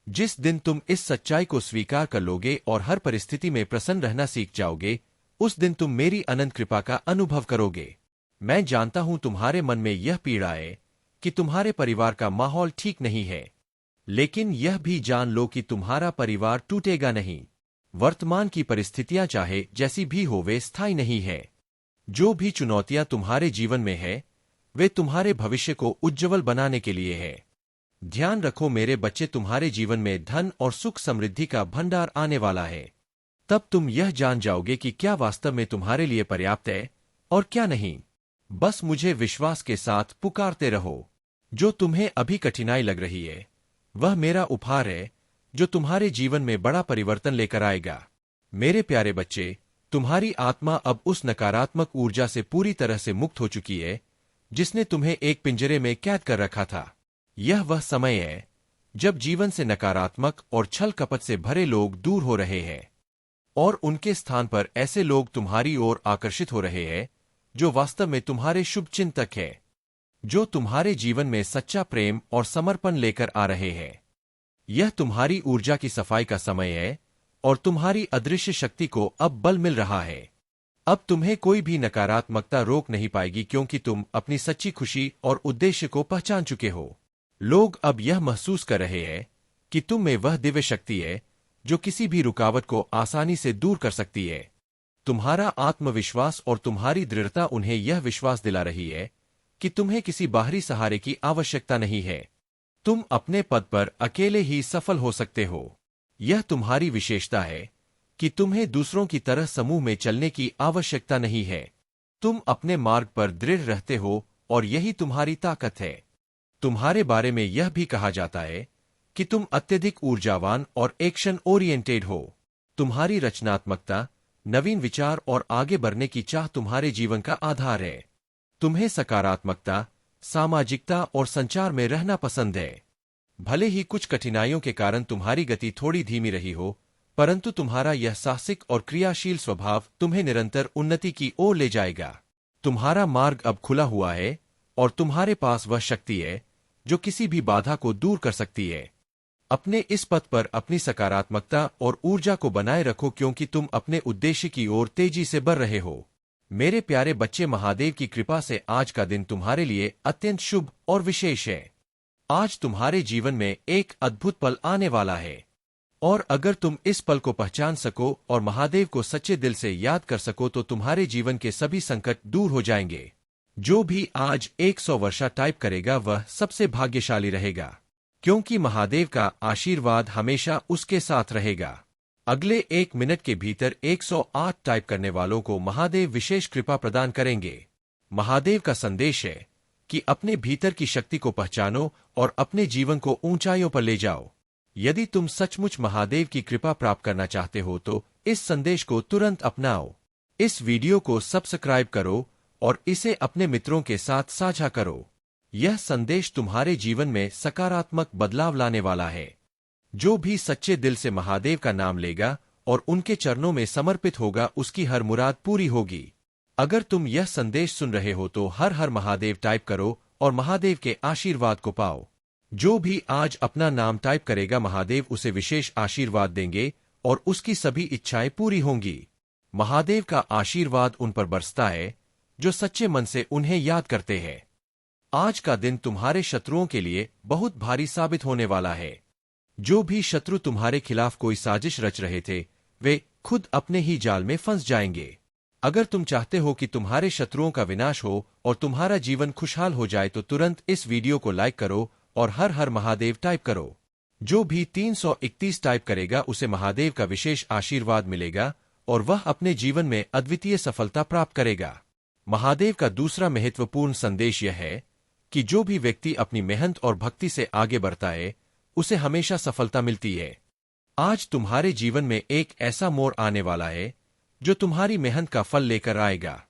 जिस दिन तुम इस सच्चाई को स्वीकार कर लोगे और हर परिस्थिति में प्रसन्न रहना सीख जाओगे, उस दिन तुम मेरी अनंत कृपा का अनुभव करोगे। मैं जानता हूं तुम्हारे मन में यह पीड़ा है कि तुम्हारे परिवार का माहौल ठीक नहीं है, लेकिन यह भी जान लो कि तुम्हारा परिवार टूटेगा नहीं। वर्तमान की परिस्थितियां चाहे जैसी भी हो वे स्थायी नहीं है। जो भी चुनौतियां तुम्हारे जीवन में है वे तुम्हारे भविष्य को उज्ज्वल बनाने के लिए है। ध्यान रखो मेरे बच्चे, तुम्हारे जीवन में धन और सुख समृद्धि का भंडार आने वाला है। तब तुम यह जान जाओगे कि क्या वास्तव में तुम्हारे लिए पर्याप्त है और क्या नहीं। बस मुझे विश्वास के साथ पुकारते रहो। जो तुम्हें अभी कठिनाई लग रही है वह मेरा उपहार है जो तुम्हारे जीवन में बड़ा परिवर्तन लेकर आएगा। मेरे प्यारे बच्चे, तुम्हारी आत्मा अब उस नकारात्मक ऊर्जा से पूरी तरह से मुक्त हो चुकी है जिसने तुम्हें एक पिंजरे में कैद कर रखा था। यह वह समय है जब जीवन से नकारात्मक और छल कपट से भरे लोग दूर हो रहे हैं और उनके स्थान पर ऐसे लोग तुम्हारी ओर आकर्षित हो रहे हैं जो वास्तव में तुम्हारे शुभ चिंतक हैं, जो तुम्हारे जीवन में सच्चा प्रेम और समर्पण लेकर आ रहे हैं। यह तुम्हारी ऊर्जा की सफाई का समय है और तुम्हारी अदृश्य शक्ति को अब बल मिल रहा है। अब तुम्हें कोई भी नकारात्मकता रोक नहीं पाएगी क्योंकि तुम अपनी सच्ची खुशी और उद्देश्य को पहचान चुके हो। लोग अब यह महसूस कर रहे हैं कि तुम में वह दिव्य शक्ति है जो किसी भी रुकावट को आसानी से दूर कर सकती है। तुम्हारा आत्मविश्वास और तुम्हारी दृढ़ता उन्हें यह विश्वास दिला रही है कि तुम्हें किसी बाहरी सहारे की आवश्यकता नहीं है। तुम अपने पद पर अकेले ही सफल हो सकते हो। यह तुम्हारी विशेषता है कि तुम्हें दूसरों की तरह समूह में चलने की आवश्यकता नहीं है। तुम अपने मार्ग पर दृढ़ रहते हो और यही तुम्हारी ताकत है। तुम्हारे बारे में यह भी कहा जाता है कि तुम अत्यधिक ऊर्जावान और एक्शन ओरिएंटेड हो। तुम्हारी रचनात्मकता, नवीन विचार और आगे बढ़ने की चाह तुम्हारे जीवन का आधार है। तुम्हें सकारात्मकता, सामाजिकता और संचार में रहना पसंद है। भले ही कुछ कठिनाइयों के कारण तुम्हारी गति थोड़ी धीमी रही हो, परंतु तुम्हारा यह साहसिक और क्रियाशील स्वभाव तुम्हें निरंतर उन्नति की ओर ले जाएगा। तुम्हारा मार्ग अब खुला हुआ है और तुम्हारे पास वह शक्ति है जो किसी भी बाधा को दूर कर सकती है। अपने इस पथ पर अपनी सकारात्मकता और ऊर्जा को बनाए रखो क्योंकि तुम अपने उद्देश्य की ओर तेजी से बढ़ रहे हो। मेरे प्यारे बच्चे, महादेव की कृपा से आज का दिन तुम्हारे लिए अत्यंत शुभ और विशेष है। आज तुम्हारे जीवन में एक अद्भुत पल आने वाला है और अगर तुम इस पल को पहचान सको और महादेव को सच्चे दिल से याद कर सको तो तुम्हारे जीवन के सभी संकट दूर हो जाएंगे। जो भी आज 100 वर्षा टाइप करेगा वह सबसे भाग्यशाली रहेगा क्योंकि महादेव का आशीर्वाद हमेशा उसके साथ रहेगा। अगले 1 मिनट के भीतर 108 टाइप करने वालों को महादेव विशेष कृपा प्रदान करेंगे। महादेव का संदेश है कि अपने भीतर की शक्ति को पहचानो और अपने जीवन को ऊंचाइयों पर ले जाओ। यदि तुम सचमुच महादेव की कृपा प्राप्त करना चाहते हो तो इस संदेश को तुरंत अपनाओ। इस वीडियो को सब्सक्राइब करो और इसे अपने मित्रों के साथ साझा करो। यह संदेश तुम्हारे जीवन में सकारात्मक बदलाव लाने वाला है। जो भी सच्चे दिल से महादेव का नाम लेगा और उनके चरणों में समर्पित होगा उसकी हर मुराद पूरी होगी। अगर तुम यह संदेश सुन रहे हो तो हर हर महादेव टाइप करो और महादेव के आशीर्वाद को पाओ। जो भी आज अपना नाम टाइप करेगा महादेव उसे विशेष आशीर्वाद देंगे और उसकी सभी इच्छाएं पूरी होंगी। महादेव का आशीर्वाद उन पर बरसता है जो सच्चे मन से उन्हें याद करते हैं। आज का दिन तुम्हारे शत्रुओं के लिए बहुत भारी साबित होने वाला है। जो भी शत्रु तुम्हारे खिलाफ कोई साजिश रच रहे थे वे खुद अपने ही जाल में फंस जाएंगे। अगर तुम चाहते हो कि तुम्हारे शत्रुओं का विनाश हो और तुम्हारा जीवन खुशहाल हो जाए तो तुरंत इस वीडियो को लाइक करो और हर हर महादेव टाइप करो। जो भी 331 टाइप करेगा उसे महादेव का विशेष आशीर्वाद मिलेगा और वह अपने जीवन में अद्वितीय सफलता प्राप्त करेगा। महादेव का दूसरा महत्वपूर्ण संदेश यह है कि जो भी व्यक्ति अपनी मेहनत और भक्ति से आगे बढ़ता है उसे हमेशा सफलता मिलती है। आज तुम्हारे जीवन में एक ऐसा मोड़ आने वाला है जो तुम्हारी मेहनत का फल लेकर आएगा।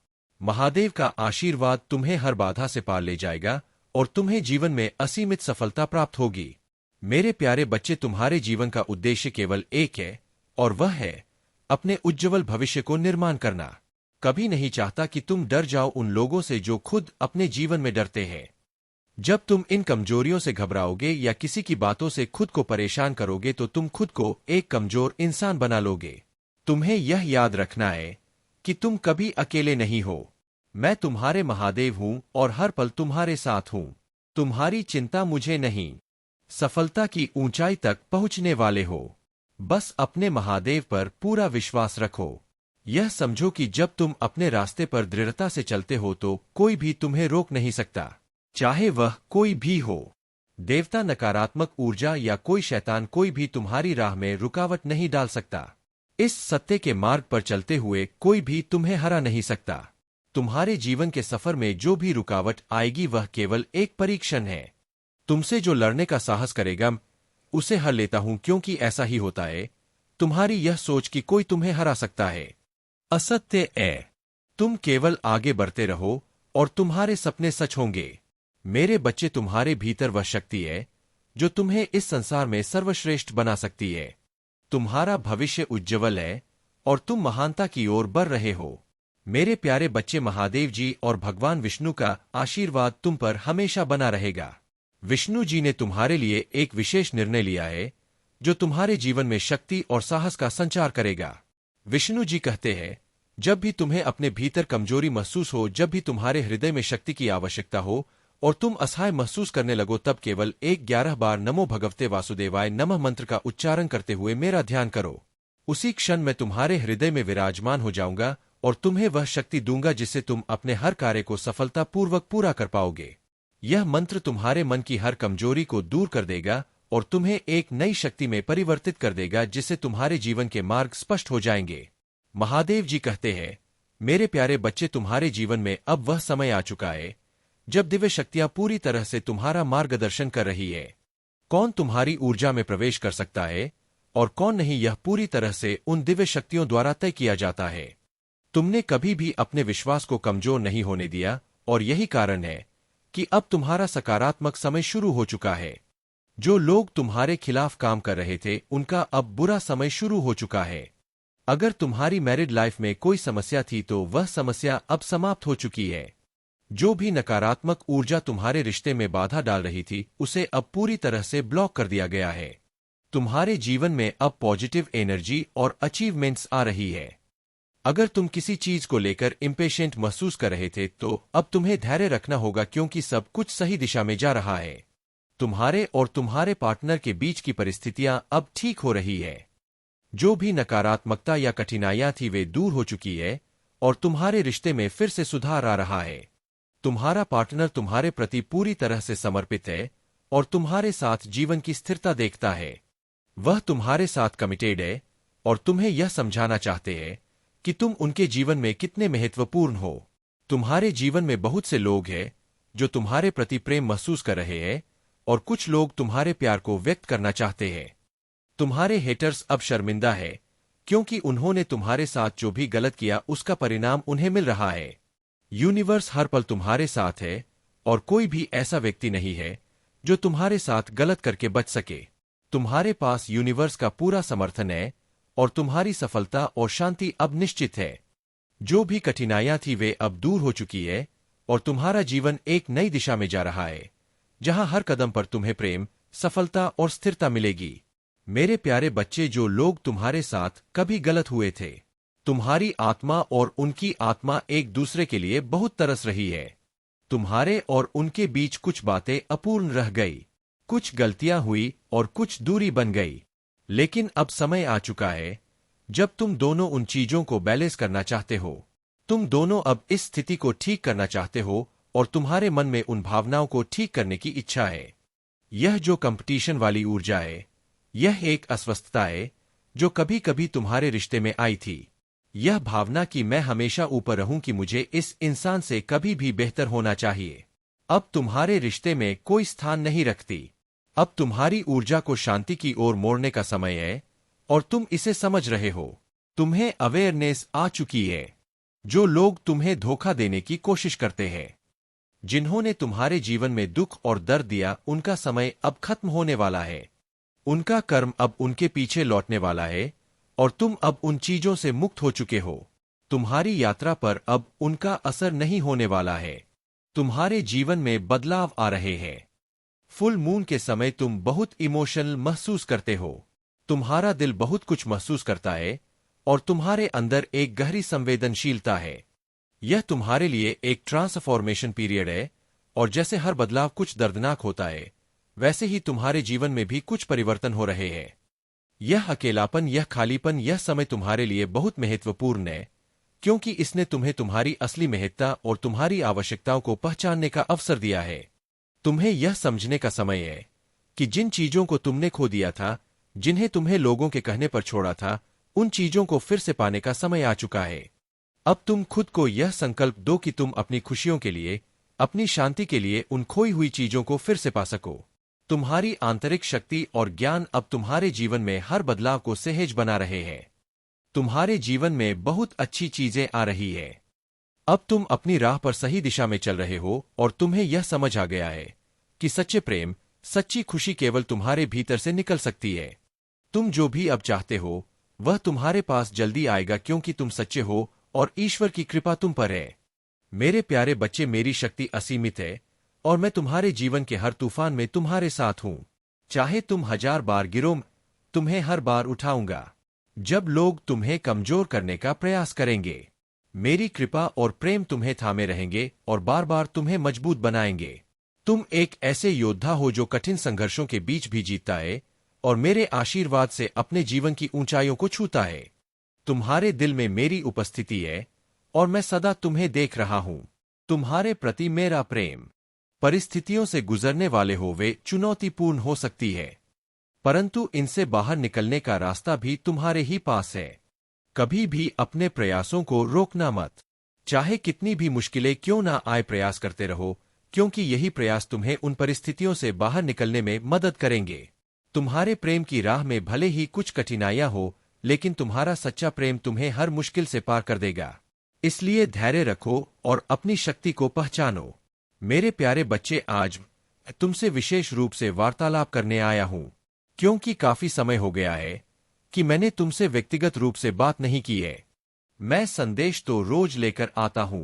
महादेव का आशीर्वाद तुम्हें हर बाधा से पार ले जाएगा और तुम्हें जीवन में असीमित सफलता प्राप्त होगी। मेरे प्यारे बच्चे, तुम्हारे जीवन का उद्देश्य केवल एक है और वह है अपने उज्ज्वल भविष्य को निर्माण करना। कभी नहीं चाहता कि तुम डर जाओ उन लोगों से जो खुद अपने जीवन में डरते हैं। जब तुम इन कमजोरियों से घबराओगे या किसी की बातों से खुद को परेशान करोगे तो तुम खुद को एक कमजोर इंसान बना लोगे। तुम्हें यह याद रखना है कि तुम कभी अकेले नहीं हो। मैं तुम्हारे महादेव हूं और हर पल तुम्हारे साथ हूं। तुम्हारी चिंता मुझे नहीं, सफलता की ऊंचाई तक पहुंचने वाले हो। बस अपने महादेव पर पूरा विश्वास रखो। यह समझो कि जब तुम अपने रास्ते पर दृढ़ता से चलते हो तो कोई भी तुम्हें रोक नहीं सकता, चाहे वह कोई भी हो। देवता, नकारात्मक ऊर्जा या कोई शैतान, कोई भी तुम्हारी राह में रुकावट नहीं डाल सकता। इस सत्य के मार्ग पर चलते हुए कोई भी तुम्हें हरा नहीं सकता। तुम्हारे जीवन के सफर में जो भी रुकावट आएगी वह केवल एक परीक्षण है। तुमसे जो लड़ने का साहस करेगा उसे हर लेता हूं, क्योंकि ऐसा ही होता है। तुम्हारी यह सोच कि कोई तुम्हें हरा सकता है असत्य है। तुम केवल आगे बढ़ते रहो और तुम्हारे सपने सच होंगे। मेरे बच्चे, तुम्हारे भीतर वह शक्ति है जो तुम्हें इस संसार में सर्वश्रेष्ठ बना सकती है। तुम्हारा भविष्य उज्ज्वल है और तुम महानता की ओर बढ़ रहे हो। मेरे प्यारे बच्चे, महादेव जी और भगवान विष्णु का आशीर्वाद तुम पर हमेशा बना रहेगा। विष्णु जी ने तुम्हारे लिए एक विशेष निर्णय लिया है जो तुम्हारे जीवन में शक्ति और साहस का संचार करेगा। विष्णु जी कहते हैं, जब भी तुम्हें अपने भीतर कमजोरी महसूस हो, जब भी तुम्हारे हृदय में शक्ति की आवश्यकता हो और तुम असहाय महसूस करने लगो, तब केवल 11 बार नमो भगवते वासुदेवाय नमः मंत्र का उच्चारण करते हुए मेरा ध्यान करो। उसी क्षण मैं तुम्हारे हृदय में विराजमान हो जाऊंगा और तुम्हें वह शक्ति दूंगा जिससे तुम अपने हर कार्य को सफलतापूर्वक पूरा कर पाओगे। यह मंत्र तुम्हारे मन की हर कमजोरी को दूर कर देगा और तुम्हें एक नई शक्ति में परिवर्तित कर देगा, जिससे तुम्हारे जीवन के मार्ग स्पष्ट हो जाएंगे। महादेव जी कहते हैं, मेरे प्यारे बच्चे, तुम्हारे जीवन में अब वह समय आ चुका है जब दिव्य शक्तियां पूरी तरह से तुम्हारा मार्गदर्शन कर रही है। कौन तुम्हारी ऊर्जा में प्रवेश कर सकता है और कौन नहीं, यह पूरी तरह से उन दिव्य शक्तियों द्वारा तय किया जाता है। तुमने कभी भी अपने विश्वास को कमजोर नहीं होने दिया और यही कारण है कि अब तुम्हारा सकारात्मक समय शुरू हो चुका है। जो लोग तुम्हारे खिलाफ काम कर रहे थे, उनका अब बुरा समय शुरू हो चुका है। अगर तुम्हारी मैरिड लाइफ में कोई समस्या थी तो वह समस्या अब समाप्त हो चुकी है। जो भी नकारात्मक ऊर्जा तुम्हारे रिश्ते में बाधा डाल रही थी, उसे अब पूरी तरह से ब्लॉक कर दिया गया है। तुम्हारे जीवन में अब पॉजिटिव एनर्जी और अचीवमेंट्स आ रही है। अगर तुम किसी चीज को लेकर इम्पेशेंट महसूस कर रहे थे, तो अब तुम्हें धैर्य रखना होगा, क्योंकि सब कुछ सही दिशा में जा रहा है। तुम्हारे और तुम्हारे पार्टनर के बीच की परिस्थितियां अब ठीक हो रही है। जो भी नकारात्मकता या कठिनाइयां थी, वे दूर हो चुकी है और तुम्हारे रिश्ते में फिर से सुधार आ रहा है। तुम्हारा पार्टनर तुम्हारे प्रति पूरी तरह से समर्पित है और तुम्हारे साथ जीवन की स्थिरता देखता है। वह तुम्हारे साथ कमिटेड है और तुम्हें यह समझाना चाहते हैं कि तुम उनके जीवन में कितने महत्वपूर्ण हो। तुम्हारे जीवन में बहुत से लोग हैं जो तुम्हारे प्रति प्रेम महसूस कर रहे हैं और कुछ लोग तुम्हारे प्यार को व्यक्त करना चाहते हैं। तुम्हारे हेटर्स अब शर्मिंदा है, क्योंकि उन्होंने तुम्हारे साथ जो भी गलत किया उसका परिणाम उन्हें मिल रहा है। यूनिवर्स हर पल तुम्हारे साथ है और कोई भी ऐसा व्यक्ति नहीं है जो तुम्हारे साथ गलत करके बच सके। तुम्हारे पास यूनिवर्स का पूरा समर्थन है और तुम्हारी सफलता और शांति अब निश्चित है। जो भी कठिनाइयां थी, वे अब दूर हो चुकी है और तुम्हारा जीवन एक नई दिशा में जा रहा है, जहां हर कदम पर तुम्हें प्रेम, सफलता और स्थिरता मिलेगी। मेरे प्यारे बच्चे, जो लोग तुम्हारे साथ कभी गलत हुए थे, तुम्हारी आत्मा और उनकी आत्मा एक दूसरे के लिए बहुत तरस रही है। तुम्हारे और उनके बीच कुछ बातें अपूर्ण रह गई, कुछ गलतियां हुई और कुछ दूरी बन गई। लेकिन अब समय आ चुका है जब तुम दोनों उन चीजों को बैलेंस करना चाहते हो। तुम दोनों अब इस स्थिति को ठीक करना चाहते हो और तुम्हारे मन में उन भावनाओं को ठीक करने की इच्छा है। यह जो कंपटीशन वाली ऊर्जा है, यह एक अस्वस्थता है जो कभी कभी तुम्हारे रिश्ते में आई थी। यह भावना कि मैं हमेशा ऊपर रहूं, कि मुझे इस इंसान से कभी भी बेहतर होना चाहिए, अब तुम्हारे रिश्ते में कोई स्थान नहीं रखती। अब तुम्हारी ऊर्जा को शांति की ओर मोड़ने का समय है और तुम इसे समझ रहे हो। तुम्हें अवेयरनेस आ चुकी है। जो लोग तुम्हें धोखा देने की कोशिश करते हैं, जिन्होंने तुम्हारे जीवन में दुख और दर्द दिया, उनका समय अब खत्म होने वाला है। उनका कर्म अब उनके पीछे लौटने वाला है और तुम अब उन चीजों से मुक्त हो चुके हो। तुम्हारी यात्रा पर अब उनका असर नहीं होने वाला है। तुम्हारे जीवन में बदलाव आ रहे हैं। फुल मून के समय तुम बहुत इमोशनल महसूस करते हो। तुम्हारा दिल बहुत कुछ महसूस करता है और तुम्हारे अंदर एक गहरी संवेदनशीलता है। यह तुम्हारे लिए एक ट्रांसफॉर्मेशन पीरियड है और जैसे हर बदलाव कुछ दर्दनाक होता है, वैसे ही तुम्हारे जीवन में भी कुछ परिवर्तन हो रहे हैं। यह अकेलापन, यह खालीपन, यह समय तुम्हारे लिए बहुत महत्वपूर्ण है, क्योंकि इसने तुम्हें तुम्हारी असली महत्ता और तुम्हारी आवश्यकताओं को पहचानने का अवसर दिया है। तुम्हें यह समझने का समय है कि जिन चीजों को तुमने खो दिया था, जिन्हें तुम्हें लोगों के कहने पर छोड़ा था, उन चीजों को फिर से पाने का समय आ चुका है। अब तुम खुद को यह संकल्प दो कि तुम अपनी खुशियों के लिए, अपनी शांति के लिए उन खोई हुई चीजों को फिर से पा सको। तुम्हारी आंतरिक शक्ति और ज्ञान अब तुम्हारे जीवन में हर बदलाव को सहज बना रहे हैं। तुम्हारे जीवन में बहुत अच्छी चीजें आ रही है। अब तुम अपनी राह पर सही दिशा में चल रहे हो और तुम्हें यह समझ आ गया है कि सच्चे प्रेम, सच्ची खुशी केवल तुम्हारे भीतर से निकल सकती है। तुम जो भी अब चाहते हो वह तुम्हारे पास जल्दी आएगा, क्योंकि तुम सच्चे हो और ईश्वर की कृपा तुम पर है। मेरे प्यारे बच्चे, मेरी शक्ति असीमित है और मैं तुम्हारे जीवन के हर तूफान में तुम्हारे साथ हूं। चाहे तुम 1000 बार गिरो, तुम्हें हर बार उठाऊंगा। जब लोग तुम्हें कमजोर करने का प्रयास करेंगे, मेरी कृपा और प्रेम तुम्हें थामे रहेंगे और बार बार तुम्हें मजबूत बनाएंगे। तुम एक ऐसे योद्धा हो जो कठिन संघर्षों के बीच भी जीतता है और मेरे आशीर्वाद से अपने जीवन की ऊंचाइयों को छूता है। तुम्हारे दिल में मेरी उपस्थिति है और मैं सदा तुम्हें देख रहा हूं। तुम्हारे प्रति मेरा प्रेम, परिस्थितियों से गुजरने वाले हो वे चुनौतीपूर्ण हो सकती है, परंतु इनसे बाहर निकलने का रास्ता भी तुम्हारे ही पास है। कभी भी अपने प्रयासों को रोकना मत। चाहे कितनी भी मुश्किलें क्यों ना आए, प्रयास करते रहो, क्योंकि यही प्रयास तुम्हें उन परिस्थितियों से बाहर निकलने में मदद करेंगे। तुम्हारे प्रेम की राह में भले ही कुछ कठिनाइयां हो, लेकिन तुम्हारा सच्चा प्रेम तुम्हें हर मुश्किल से पार कर देगा। इसलिए धैर्य रखो और अपनी शक्ति को पहचानो। मेरे प्यारे बच्चे, आज तुमसे विशेष रूप से वार्तालाप करने आया हूं, क्योंकि काफी समय हो गया है कि मैंने तुमसे व्यक्तिगत रूप से बात नहीं की है। मैं संदेश तो रोज लेकर आता हूं,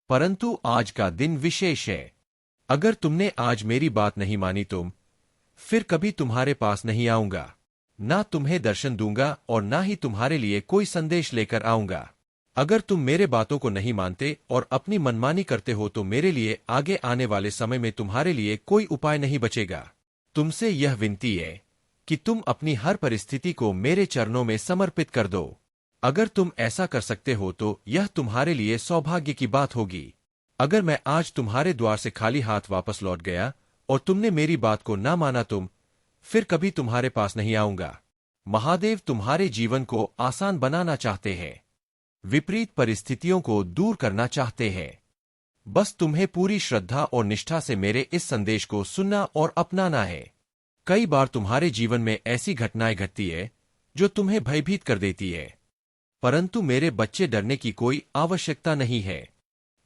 परंतु आज का दिन विशेष है। अगर तुमने आज मेरी बात नहीं मानी, फिर कभी तुम्हारे पास नहीं आऊंगा, ना तुम्हें दर्शन दूंगा और ना ही तुम्हारे लिए कोई संदेश लेकर आऊंगा। अगर तुम मेरे बातों को नहीं मानते और अपनी मनमानी करते हो तो मेरे लिए आगे आने वाले समय में तुम्हारे लिए कोई उपाय नहीं बचेगा। तुमसे यह विनती है कि तुम अपनी हर परिस्थिति को मेरे चरणों में समर्पित कर दो। अगर तुम ऐसा कर सकते हो तो यह तुम्हारे लिए सौभाग्य की बात होगी। अगर मैं आज तुम्हारे द्वार से खाली हाथ वापस लौट गया और तुमने मेरी बात को ना माना, फिर कभी तुम्हारे पास नहीं आऊंगा। महादेव तुम्हारे जीवन को आसान बनाना चाहते हैं, विपरीत परिस्थितियों को दूर करना चाहते हैं। बस तुम्हें पूरी श्रद्धा और निष्ठा से मेरे इस संदेश को सुनना और अपनाना है। कई बार तुम्हारे जीवन में ऐसी घटनाएं घटती है जो तुम्हें भयभीत कर देती है, परंतु मेरे बच्चे, डरने की कोई आवश्यकता नहीं है।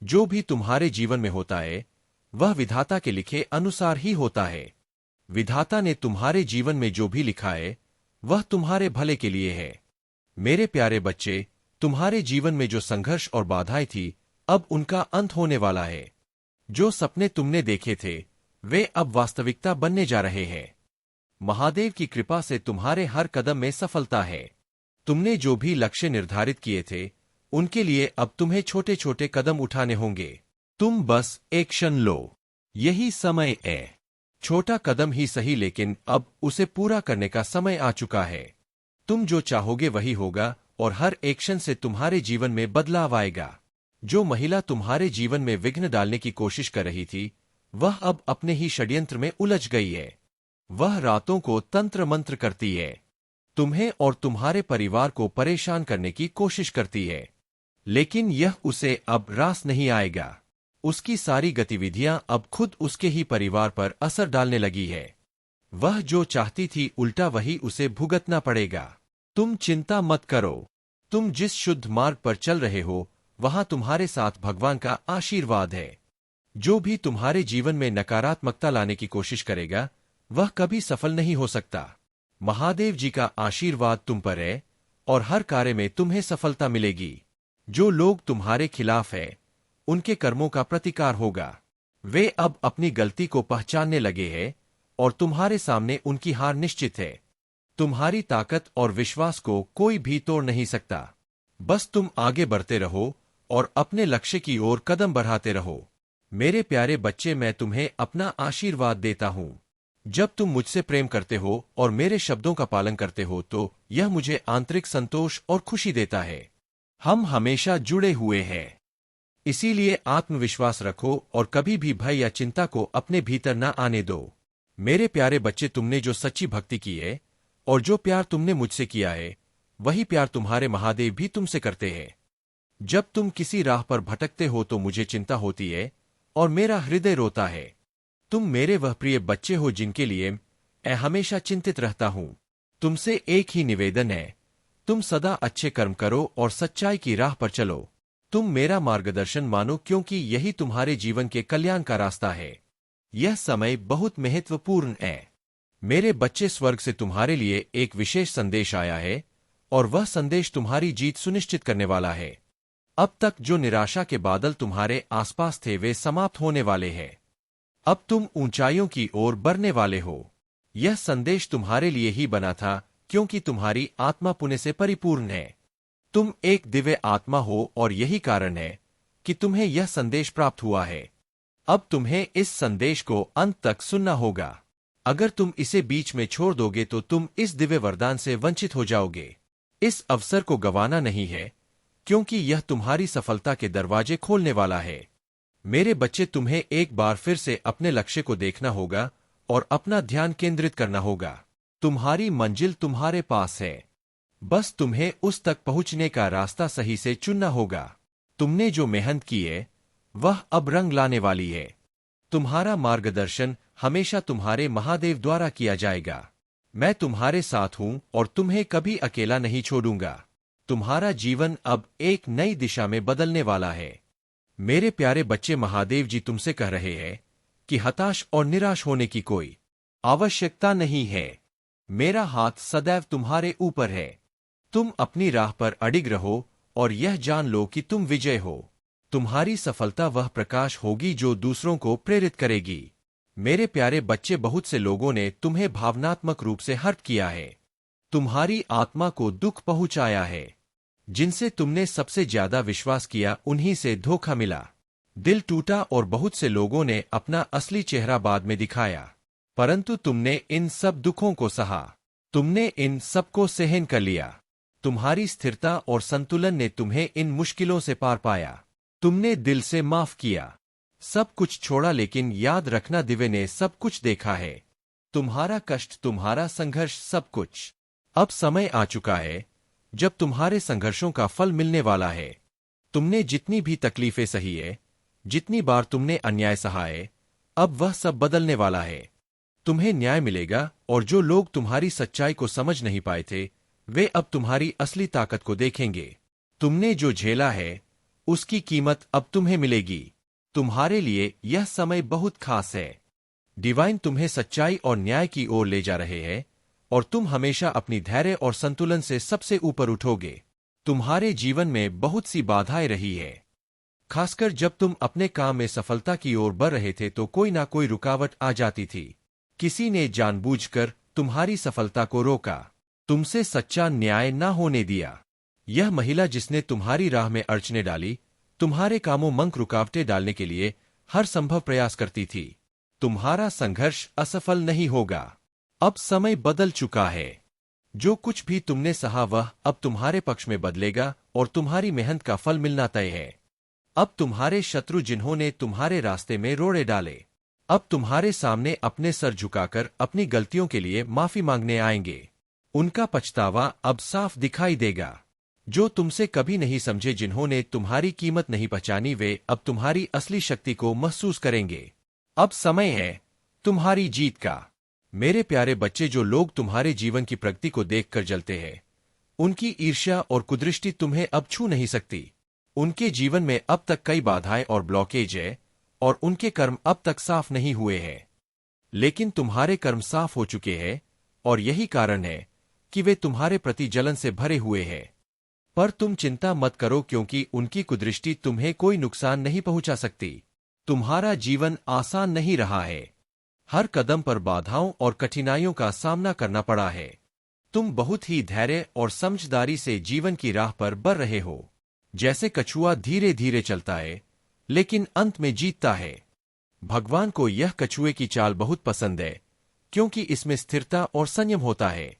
जो भी तुम्हारे जीवन में होता है वह विधाता के लिखे अनुसार ही होता है। विधाता ने तुम्हारे जीवन में जो भी लिखा है वह तुम्हारे भले के लिए है। मेरे प्यारे बच्चे, तुम्हारे जीवन में जो संघर्ष और बाधाएं थी, अब उनका अंत होने वाला है। जो सपने तुमने देखे थे वे अब वास्तविकता बनने जा रहे हैं। महादेव की कृपा से तुम्हारे हर कदम में सफलता है। तुमने जो भी लक्ष्य निर्धारित किए थे उनके लिए अब तुम्हें छोटे छोटे कदम उठाने होंगे। तुम बस एक्शन लो, यही समय है। छोटा कदम ही सही, लेकिन अब उसे पूरा करने का समय आ चुका है। तुम जो चाहोगे वही होगा और हर एक्शन से तुम्हारे जीवन में बदलाव आएगा। जो महिला तुम्हारे जीवन में विघ्न डालने की कोशिश कर रही थी वह अब अपने ही षड्यंत्र में उलझ गई है। वह रातों को तंत्र मंत्र करती है, तुम्हें और तुम्हारे परिवार को परेशान करने की कोशिश करती है, लेकिन यह उसे अब रास नहीं आएगा। उसकी सारी गतिविधियां अब खुद उसके ही परिवार पर असर डालने लगी है। वह जो चाहती थी उल्टा वही उसे भुगतना पड़ेगा। तुम चिंता मत करो। तुम जिस शुद्ध मार्ग पर चल रहे हो वहां तुम्हारे साथ भगवान का आशीर्वाद है। जो भी तुम्हारे जीवन में नकारात्मकता लाने की कोशिश करेगा वह कभी सफल नहीं हो सकता। महादेव जी का आशीर्वाद तुम पर है और हर कार्य में तुम्हें सफलता मिलेगी। जो लोग तुम्हारे खिलाफ है उनके कर्मों का प्रतिकार होगा। वे अब अपनी गलती को पहचानने लगे हैं और तुम्हारे सामने उनकी हार निश्चित है। तुम्हारी ताकत और विश्वास को कोई भी तोड़ नहीं सकता। बस तुम आगे बढ़ते रहो और अपने लक्ष्य की ओर कदम बढ़ाते रहो। मेरे प्यारे बच्चे, मैं तुम्हें अपना आशीर्वाद देता हूं। जब तुम मुझसे प्रेम करते हो और मेरे शब्दों का पालन करते हो तो यह मुझे आंतरिक संतोष और खुशी देता है। हम हमेशा जुड़े हुए हैं, इसीलिए आत्मविश्वास रखो और कभी भी भय या चिंता को अपने भीतर न आने दो। मेरे प्यारे बच्चे, तुमने जो सच्ची भक्ति की है और जो प्यार तुमने मुझसे किया है वही प्यार तुम्हारे महादेव भी तुमसे करते हैं। जब तुम किसी राह पर भटकते हो तो मुझे चिंता होती है और मेरा हृदय रोता है। तुम मेरे वह प्रिय बच्चे हो जिनके लिए मैं हमेशा चिंतित रहता हूं। तुमसे एक ही निवेदन है, तुम सदा अच्छे कर्म करो और सच्चाई की राह पर चलो। तुम मेरा मार्गदर्शन मानो क्योंकि यही तुम्हारे जीवन के कल्याण का रास्ता है। यह समय बहुत महत्वपूर्ण है। मेरे बच्चे, स्वर्ग से तुम्हारे लिए एक विशेष संदेश आया है और वह संदेश तुम्हारी जीत सुनिश्चित करने वाला है। अब तक जो निराशा के बादल तुम्हारे आसपास थे वे समाप्त होने वाले हैं। अब तुम ऊंचाइयों की ओर बढ़ने वाले हो। यह संदेश तुम्हारे लिए ही बना था क्योंकि तुम्हारी आत्मा पुण्य से परिपूर्ण है। तुम एक दिव्य आत्मा हो और यही कारण है कि तुम्हें यह संदेश प्राप्त हुआ है। अब तुम्हें इस संदेश को अंत तक सुनना होगा। अगर तुम इसे बीच में छोड़ दोगे तो तुम इस दिव्य वरदान से वंचित हो जाओगे। इस अवसर को गंवाना नहीं है क्योंकि यह तुम्हारी सफलता के दरवाजे खोलने वाला है। मेरे बच्चे, तुम्हें एक बार फिर से अपने लक्ष्य को देखना होगा और अपना ध्यान केंद्रित करना होगा। तुम्हारी मंजिल तुम्हारे पास है, बस तुम्हें उस तक पहुंचने का रास्ता सही से चुनना होगा। तुमने जो मेहनत की है वह अब रंग लाने वाली है। तुम्हारा मार्गदर्शन हमेशा तुम्हारे महादेव द्वारा किया जाएगा। मैं तुम्हारे साथ हूं और तुम्हें कभी अकेला नहीं छोड़ूंगा। तुम्हारा जीवन अब एक नई दिशा में बदलने वाला है। मेरे प्यारे बच्चे, महादेव जी तुमसे कह रहे हैं कि हताश और निराश होने की कोई आवश्यकता नहीं है। मेरा हाथ सदैव तुम्हारे ऊपर है। तुम अपनी राह पर अडिग रहो और यह जान लो कि तुम विजय हो। तुम्हारी सफलता वह प्रकाश होगी जो दूसरों को प्रेरित करेगी। मेरे प्यारे बच्चे, बहुत से लोगों ने तुम्हें भावनात्मक रूप से हर्ट किया है। तुम्हारी आत्मा को दुख पहुंचाया है। जिनसे तुमने सबसे ज्यादा विश्वास किया उन्हीं से धोखा मिला। दिल टूटा और बहुत से लोगों ने अपना असली चेहरा बाद में दिखाया। परंतु तुमने इन सब दुखों को सहा। तुमने इन सबको सहन कर लिया। तुम्हारी स्थिरता और संतुलन ने तुम्हें इन मुश्किलों से पार पाया। तुमने दिल से माफ किया, सब कुछ छोड़ा, लेकिन याद रखना दिव्य ने सब कुछ देखा है। तुम्हारा कष्ट, तुम्हारा संघर्ष, सब कुछ। अब समय आ चुका है जब तुम्हारे संघर्षों का फल मिलने वाला है। तुमने जितनी भी तकलीफें सही है, जितनी बार तुमने अन्याय सहा है, अब वह सब बदलने वाला है। तुम्हें न्याय मिलेगा और जो लोग तुम्हारी सच्चाई को समझ नहीं पाए थे वे अब तुम्हारी असली ताकत को देखेंगे। तुमने जो झेला है उसकी कीमत अब तुम्हें मिलेगी। तुम्हारे लिए यह समय बहुत खास है। डिवाइन तुम्हें सच्चाई और न्याय की ओर ले जा रहे हैं और तुम हमेशा अपनी धैर्य और संतुलन से सबसे ऊपर उठोगे। तुम्हारे जीवन में बहुत सी बाधाएं रही है, खासकर जब तुम अपने काम में सफलता की ओर बढ़ रहे थे तो कोई ना कोई रुकावट आ जाती थी। किसी ने जानबूझकर तुम्हारी सफलता को रोका, तुमसे सच्चा न्याय न होने दिया। यह महिला जिसने तुम्हारी राह में अड़चने डाली, तुम्हारे कामों मंक रुकावटें डालने के लिए हर संभव प्रयास करती थी। तुम्हारा संघर्ष असफल नहीं होगा। अब समय बदल चुका है। जो कुछ भी तुमने सहा वह अब तुम्हारे पक्ष में बदलेगा और तुम्हारी मेहनत का फल मिलना तय है। अब तुम्हारे शत्रु जिन्होंने तुम्हारे रास्ते में रोड़े डाले, अब तुम्हारे सामने अपने सर झुकाकर अपनी गलतियों के लिए माफी मांगने आएंगे। उनका पछतावा अब साफ दिखाई देगा। जो तुमसे कभी नहीं समझे, जिन्होंने तुम्हारी कीमत नहीं पहचानी, वे अब तुम्हारी असली शक्ति को महसूस करेंगे। अब समय है तुम्हारी जीत का। मेरे प्यारे बच्चे, जो लोग तुम्हारे जीवन की प्रगति को देखकर जलते हैं, उनकी ईर्ष्या और कुदृष्टि तुम्हें अब छू नहीं सकती। उनके जीवन में अब तक कई बाधाएं और ब्लॉकेज है और उनके कर्म अब तक साफ नहीं हुए हैं। लेकिन तुम्हारे कर्म साफ हो चुके हैं और यही कारण है कि वे तुम्हारे प्रति जलन से भरे हुए हैं। पर तुम चिंता मत करो क्योंकि उनकी कुदृष्टि तुम्हें कोई नुकसान नहीं पहुंचा सकती। तुम्हारा जीवन आसान नहीं रहा है। हर कदम पर बाधाओं और कठिनाइयों का सामना करना पड़ा है। तुम बहुत ही धैर्य और समझदारी से जीवन की राह पर बढ़ रहे हो। जैसे कछुआ धीरे धीरे चलता है लेकिन अंत में जीतता है। भगवान को यह कछुए की चाल बहुत पसंद है क्योंकि इसमें स्थिरता और संयम होता है।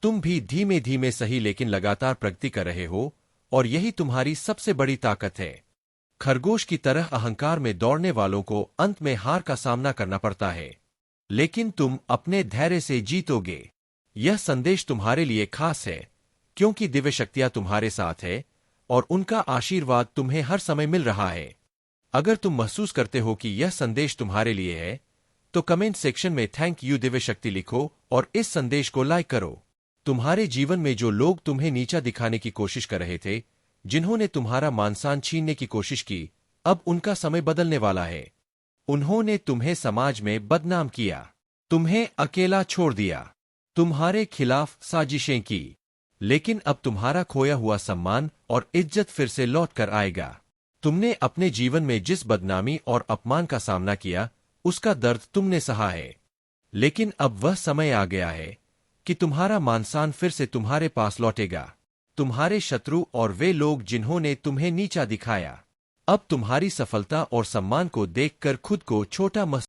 तुम भी धीमे धीमे सही लेकिन लगातार प्रगति कर रहे हो और यही तुम्हारी सबसे बड़ी ताकत है। खरगोश की तरह अहंकार में दौड़ने वालों को अंत में हार का सामना करना पड़ता है, लेकिन तुम अपने धैर्य से जीतोगे। यह संदेश तुम्हारे लिए खास है क्योंकि दिव्य शक्तियां तुम्हारे साथ है और उनका आशीर्वाद तुम्हें हर समय मिल रहा है। अगर तुम महसूस करते हो कि यह संदेश तुम्हारे लिए है तो कमेंट सेक्शन में थैंक यू दिव्य शक्ति लिखो और इस संदेश को लाइक करो। तुम्हारे जीवन में जो लोग तुम्हें नीचा दिखाने की कोशिश कर रहे थे जिन्होंने तुम्हारा मानसान छीनने की कोशिश की, अब उनका समय बदलने वाला है। उन्होंने तुम्हें समाज में बदनाम किया, तुम्हें अकेला छोड़ दिया, तुम्हारे खिलाफ साजिशें की, लेकिन अब तुम्हारा खोया हुआ सम्मान और इज्जत फिर से लौट कर आएगा। तुमने अपने जीवन में जिस बदनामी और अपमान का सामना किया, उसका दर्द तुमने सहा है, लेकिन अब वह समय आ गया है कि तुम्हारा मानसान फिर से तुम्हारे पास लौटेगा। तुम्हारे शत्रु और वे लोग जिन्होंने तुम्हें नीचा दिखाया, अब तुम्हारी सफलता और सम्मान को देखकर खुद को छोटा